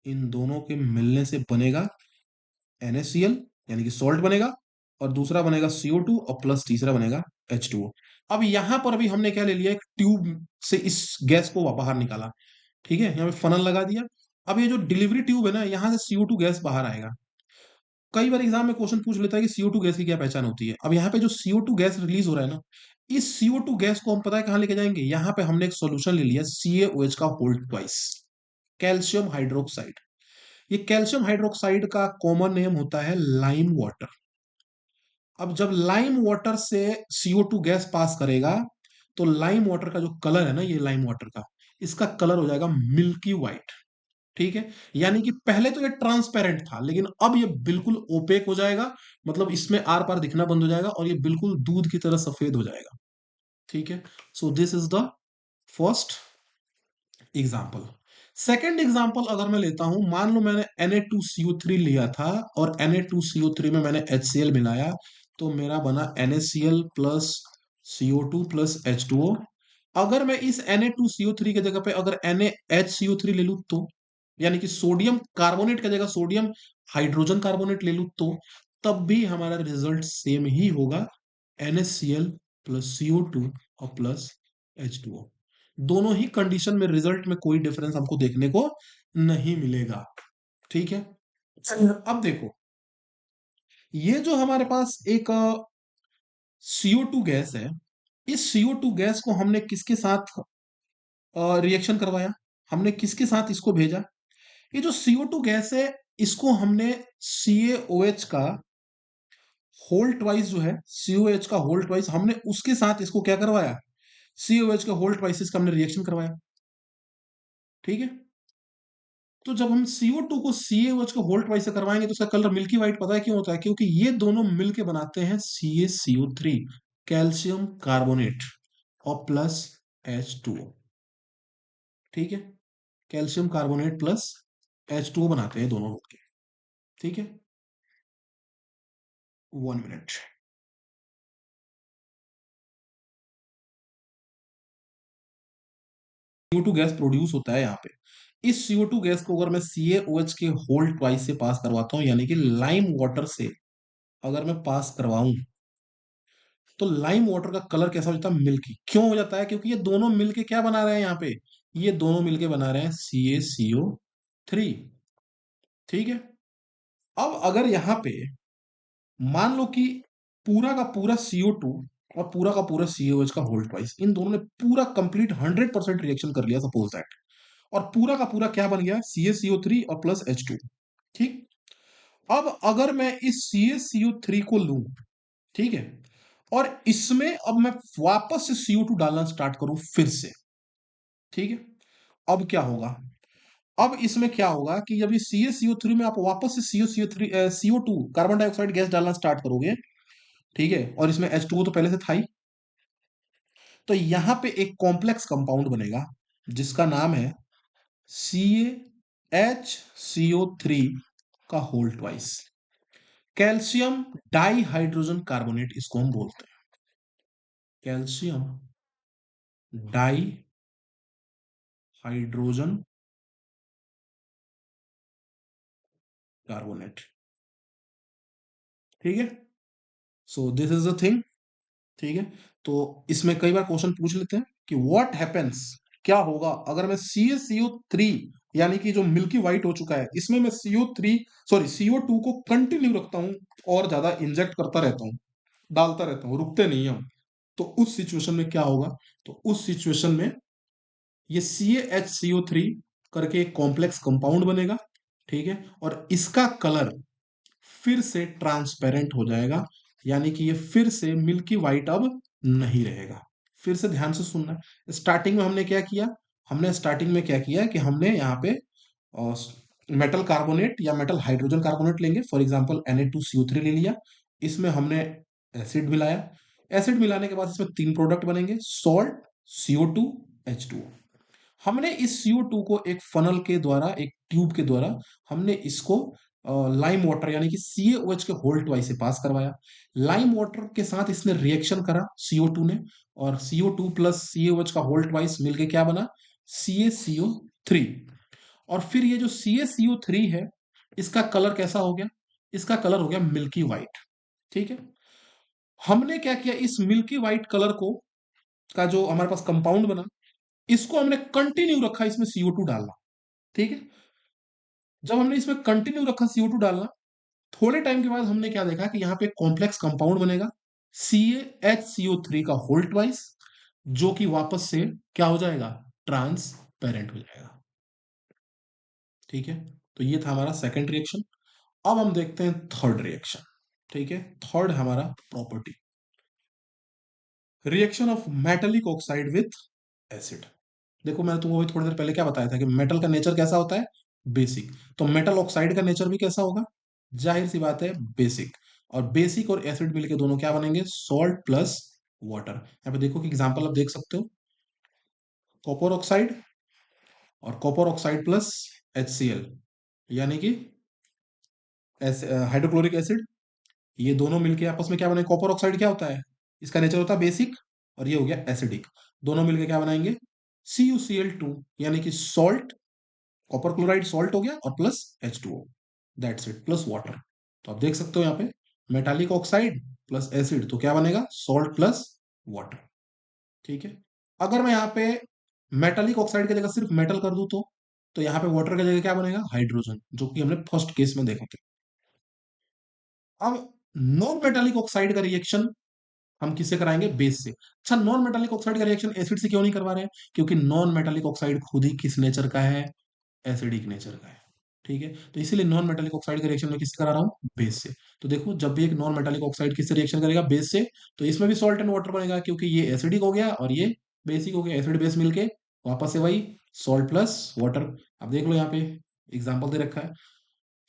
S1: इन दोनों के मिलने से बनेगा NaCl, यानी कि सॉल्ट बनेगा, और दूसरा बनेगा CO2, और प्लस तीसरा बनेगा H2O। अब यहां पर भी हमने क्या ले लिया, एक ट्यूब से इस गैस को बाहर निकाला। ठीक है, यहाँ पे फनल लगा दिया। अब ये जो डिलीवरी ट्यूब है ना, यहां से CO2 गैस बाहर आएगा। कई बार एग्जाम में क्वेश्चन पूछ लेता है कि CO2 गैस की क्या पहचान होती है। अब यहाँ पे जो CO2 गैस रिलीज हो रहा है ना, इस CO2 गैस को हम पता है कहाँ लेके जाएंगे, यहाँ पे हमने एक सोल्यूशन ले लिया CaOH का होल ट्वाइस, कैल्शियम हाइड्रोक्साइड। ये कैल्शियम हाइड्रोक्साइड का कॉमन नेम होता है लाइम वाटर। अब जब लाइम वाटर से CO2 गैस पास करेगा, तो लाइम वाटर का जो कलर है ना, ये लाइम वाटर का, इसका कलर हो जाएगा मिल्की व्हाइट। ठीक है, यानी कि पहले तो ये ट्रांसपेरेंट था, लेकिन अब ये बिल्कुल ओपेक हो जाएगा, मतलब इसमें आर पार दिखना बंद हो जाएगा, और ये बिल्कुल दूध की तरह सफेद हो जाएगा। ठीक है, so this is the first example. Second example अगर मैं लेता हूं, मान लो मैंने Na2CO3 लिया था, और Na2CO3 में मैंने HCl मिलाया, तो मेरा बना NaCl plus CO2 plus H2O। अगर मैं इस Na2CO3 की जगह पे अगर NaHCO3 ले लूं, तो यानी कि सोडियम कार्बोनेट की जगह सोडियम हाइड्रोजन कार्बोनेट ले लूं, तो तब भी हमारा रिजल्ट सेम ही होगा, NaCl प्लस CO2 और प्लस H2O। दोनों ही कंडीशन में रिजल्ट में कोई डिफरेंस हमको देखने को नहीं मिलेगा। ठीक है, अब देखो, ये जो हमारे पास एक CO2 गैस है, इस CO2 गैस को हमने किसके साथ रिएक्शन करवाया, हमने किसके साथ इसको भेजा, ये जो CO2 गैस है, इसको हमने CaOH का होल ट्वाइस जो है, COH का होल ट्वाइस, हमने उसके साथ इसको क्या करवाया, COH का होल ट्वाइस का हमने रिएक्शन करवाया। ठीक है, तो जब हम CO2 को CaOH को होल ट्वाइस से करवाएंगे, तो उसका कलर मिल्की व्हाइट, पता है क्यों होता है, क्योंकि ये दोनों मिलके बनाते हैं CaCO3, कैल्शियम कार्बोनेट, और प्लस H2O। ठीक है, कैल्शियम कार्बोनेट प्लस H2O बनाते हैं दोनों मिलके। ठीक है, 1 मिनट। CO2 गैस प्रोड्यूस होता है यहाँ पे। इस CO2 गैस को अगर मैं CaOH के होल ट्वाइस से पास करवाता हूँ, यानी कि लाइम वाटर से अगर मैं पास करवाऊं, तो लाइम वाटर का कलर कैसा हो जाता है, मिल्की। क्यों हो जाता है, क्योंकि ये दोनों मिलके क्या बना रहे हैं यहाँ पे, ये दोनों मिलके बना रहे हैं CaCO3। ठीक है, अब अगर यहाँ पे मान लो कि पूरा का पूरा CO2 और पूरा का पूरा CaOH का होल ट्वाइस, इन दोनों ने पूरा कंप्लीट 100% रिएक्शन कर लिया, सपोज दैट, और पूरा का पूरा क्या बन गया, CaCO3 और प्लस H2। ठीक, अब अगर मैं इस CaCO3 को लूं, ठीक है, और इसमें अब मैं वापस से CO2 डालना स्टार्ट करूं फिर से। ठीक है, अब क्या होगा, अब इसमें क्या होगा कि जब ये CaCO3 में आप वापस से CO2 कार्बन डाइऑक्साइड गैस डालना स्टार्ट करोगे, ठीक है, और इसमें H2O तो पहले से था ही, तो यहां पे एक कॉम्प्लेक्स कंपाउंड बनेगा जिसका नाम है CaHCO3 का whole twice, calcium di hydrogen carbonate इसको हम बोलते हैं, कैल्शियम डाई हाइड्रोजन कार्बोनेट। ठीक है, so this is the thing. ठीक है, तो इसमें कई बार क्वेश्चन पूछ लेते हैं कि व्हाट हैपेंस, क्या होगा अगर मैं CaCO3 यानी कि जो मिल्की व्हाइट हो चुका है, इसमें मैं CO2 को कंटिन्यू रखता हूं और ज्यादा इंजेक्ट करता रहता हूं, डालता रहता हूं, रुकते नहीं हम। तो उस सिचुएशन में क्या होगा? तो उस सिचुएशन में ये CaHCO3 करके एक कॉम्प्लेक्स कंपाउंड बनेगा, ठीक है, और इसका कलर फिर से ट्रांसपेरेंट हो जाएगा, यानी कि ये फिर से मिल्की व्हाइट अब नहीं रहेगा। फिर से ध्यान से सुनना, स्टार्टिंग में हमने क्या किया? हमने स्टार्टिंग में क्या किया कि हमने यहाँ पे मेटल कार्बोनेट या मेटल हाइड्रोजन कार्बोनेट लेंगे, फॉर एग्जांपल Na2CO3 ले लिया, इसमें हमने एसिड मिलाया, एसिड मिलाने के बाद इसमें तीन प्रोडक्ट बनेंगे, सॉल्ट, CO2, H2O। हमने इस CO2 को एक फनल के द्वारा, एक ट्यूब के द्वारा, हमने इसको लाइम वाटर यानी कि CaOH के होल ट्वाइस से पास करवाया। लाइम वाटर के साथ इसने रिएक्शन करा CO2 ने, और CO2 प्लस CaOH का होल ट्वाइस मिलके क्या बना? CaCO3। और फिर ये जो CaCO3 है, इसका कलर कैसा हो गया? इसका कलर हो गया मिल्की व्हाइट, ठीक है। हमने क्या किया? इस मिल्की व्हाइट कलर को, का जो हमारे पास कंपाउंड बना, इसको हमने कंटिन्यू रखा इसमें CO2 डालना, ठीक है। जब हमने इसमें कंटिन्यू रखा CO2 डालना, थोड़े टाइम के बाद हमने क्या देखा कि यहाँ पे कॉम्प्लेक्स कंपाउंड बनेगा, CaHCO3 का होल ट्वाइस, जो कि वापस से क्या हो जाएगा? ट्रांसपेरेंट हो जाएगा, ठीक है। तो ये था हमारा सेकंड रिएक्शन। अब हम देखते हैं थर्ड रिएक्शन, ठीक है। थर्ड हमारा property, reaction of metallic oxide with acid. देखो मैंने तुमको अभी थोड़ी देर पहले क्या बताया था कि मेटल का नेचर कैसा होता है? बेसिक। तो मेटल ऑक्साइड का नेचर भी कैसा होगा? जाहिर सी बात है, बेसिक। और बेसिक और एसिड मिलके दोनों क्या बनेंगे? Salt plus water. यहाँ पे देखो कि एग्जांपल आप देख सकते हो, कॉपर ऑक्साइड और कॉपर ऑक्साइड प्लस HCl, यानी कि हाइड्रोक्लोरिक एसिड। ये दोनों मिलके आपस में क्या बने? कॉपर ऑक्साइड क्या होता है? इसका नेचर होता है बेसिक, और ये हो गया एसिडिक। दोनों मिलके क्या बनाएंगे? CuCl2, यानी कि सॉल्ट, कॉपर क्लोराइड सॉल्ट हो गया, और plus H2O, that's it, plus water. तो आप देख सकते हो यहाँ पे मेटालिक ऑक्साइड प्लस एसिड, तो क्या बनेगा? सॉल्ट प्लस वाटर, ठीक है। अगर मैं यहाँ पे मेटालिक ऑक्साइड की जगह सिर्फ मेटल कर दूं, तो यहाँ पे वाटर की जगह क्या बनेगा? हाइड्रोजन, जो कि हमने फर्स्ट केस में देखा था। अब नॉन मेटालिक ऑक्साइड का रिएक्शन हम किससे कराएंगे? बेस से। अच्छा, नॉन मेटालिक ऑक्साइड का रिएक्शन एसिड से क्यों नहीं करवा रहे हैं? क्योंकि नॉन मेटालिक ऑक्साइड खुद ही किस नेचर का है? एसिडिक नेचर का है, ठीक है। तो इसीलिए नॉन मेटालिक ऑक्साइड का रिएक्शन मैं किससे करा रहा हूं? बेस से। तो देखो, जब भी एक नॉन मेटालिक ऑक्साइड किससे रिएक्शन करेगा? बेस से। तो इसमें भी सॉल्ट एंड वाटर बनेगा, क्योंकि ये एसिडिक हो गया और ये बेसिक हो गया, एसिड बेस मिलके वापस से वही सॉल्ट प्लस वाटर। अब देख लो यहाँ पे एग्जाम्पल दे रखा है,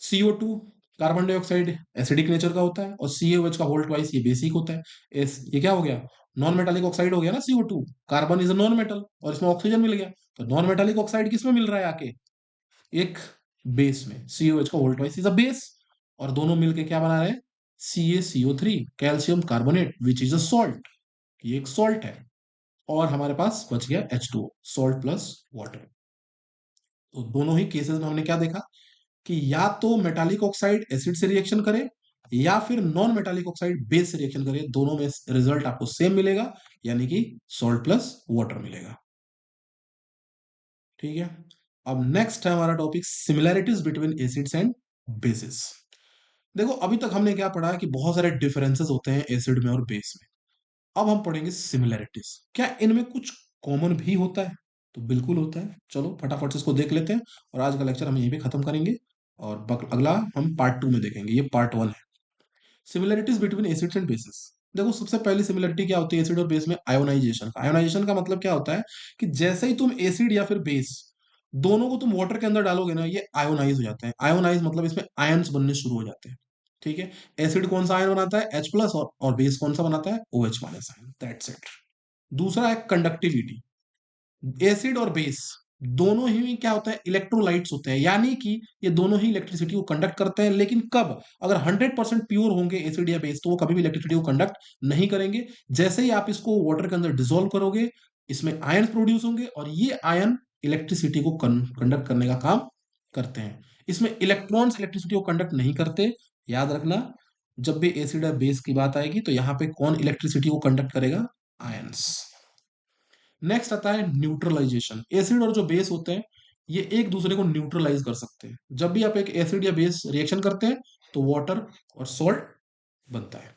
S1: CO2 carbon dioxide acidic nature का होता है, और CaOH का होल ट्वाइस ये बेसिक होता है। ये क्या हो गया? नॉन मेटालिक ऑक्साइड हो गया ना CO2। Carbon is a non metal, और इसमें ऑक्सीजन मिल गया। तो नॉन मेटालिक ऑक्साइड किसमें मिल रहा है आके? एक बेस में। CaOH का whole twice is a base, और दोनों मिलके क्या बना रहे हैं? CaCO3, calcium carbonate, which is a salt. ये एक सॉल्ट है। और हमारे पास बच गया H2O, सॉल्ट प्लस वाटर। तो दोनों ही केसेस में हमने क्या देखा कि या तो मेटालिक ऑक्साइड एसिड से रिएक्शन करे, या फिर नॉन मेटालिक ऑक्साइड बेस से रिएक्शन करे, दोनों में रिजल्ट आपको सेम मिलेगा, यानी कि सॉल्ट प्लस वाटर मिलेगा, ठीक है। अब नेक्स्ट है हमारा topic, similarities between acids and bases. देखो, अभी तक हमने क्या पढ़ा कि बहुत सारे डिफरेंसेस होते हैं एसिड में और बेस में। अब हम पढ़ेंगे सिमिलैरिटीज, क्या इनमें कुछ कॉमन भी होता है? तो बिल्कुल होता है। चलो फटाफट से इसको देख लेते हैं, और आज का लेक्चर हम यहीं पे खत्म करेंगे, और अगला हम पार्ट 2 में देखेंगे। ये पार्ट 1 है, similarities between acids and bases. देखो, सबसे पहली सिमिलरिटी क्या होती है एसिड और बेस में? आयोनाइजेशन का। आयोनाइजेशन का मतलब क्या होता है कि जैसे ही तुम एसिड या फिर बेस दोनों को तुम वाटर के अंदर डालोगे ना, ये आयोनाइज हो जाते हैं। आयोनाइज मतलब इसमें आयंस बनने शुरू हो जाते हैं, ठीक है। एसिड कौन सा आयन बनाता है? H प्लस, और बेस कौन सा बनाता है? OH minus ion, that's it. दूसरा है कंडक्टिविटी। एसिड और बेस दोनों ही में क्या होता है? इलेक्ट्रोलाइट्स होते हैं, यानी कि ये दोनों ही इलेक्ट्रिसिटी को कंडक्ट करते हैं। लेकिन कब? अगर 100% प्योर होंगे एसिड या बेस, तो वो कभी भी इलेक्ट्रिसिटी को कंडक्ट नहीं करेंगे। जैसे ही आप इसको वाटर के अंदर डिसॉल्व करोगे, इसमें आयन प्रोड्यूस होंगे, और ये आयन इलेक्ट्रिसिटी को कंडक्ट करने का काम करते हैं। इसमें इलेक्ट्रॉन्स इलेक्ट्रिसिटी को कंडक्ट नहीं करते, याद रखना। जब भी एसिड या बेस की बात आएगी, तो यहाँ पे कौन इलेक्ट्रिसिटी को कंडक्ट करेगा? आयंस। नेक्स्ट आता है न्यूट्रलाइजेशन। एसिड और जो बेस होते हैं, ये एक दूसरे को न्यूट्रलाइज कर सकते हैं। जब भी आप एक एसिड या बेस रिएक्शन करते हैं तो वाटर और सॉल्ट बनता है।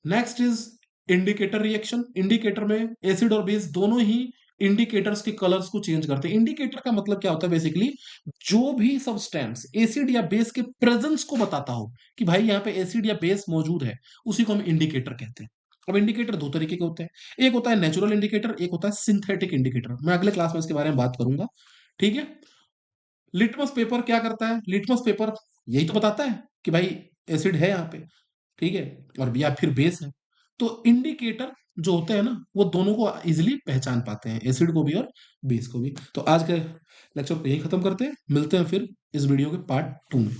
S1: Next is indicator reaction. Indicator में एसिड और बेस दोनों ही इंडिकेटर्स के कलर्स को चेंज करते हैं। इंडिकेटर का मतलब क्या होता है बेसिकली, जो भी सब्सटेंस एसिड या बेस के प्रेजेंस को बताता हो कि भाई यहाँ पे एसिड या बेस मौजूद है, उसी को हम इंडिकेटर कहते हैं। अब इंडिकेटर दो तरीके के होते हैं, एक होता है नेचुरल इंडिकेटर, एक होता है सिंथेटिक इंडिकेटर। मैं अगले क्लास में इसके बारे में बात करूंगा, ठीक है। लिटमस पेपर क्या करता है? लिटमस पेपर यही तो बताता है कि भाई एसिड है यहाँ पे, ठीक है, और या फिर बेस है। तो इंडिकेटर जो होते हैं ना, वो दोनों को इजिली पहचान पाते हैं, एसिड को भी और बेस को भी। तो आज के लेक्चर को यही खत्म करते हैं, मिलते हैं फिर इस वीडियो के पार्ट 2 में।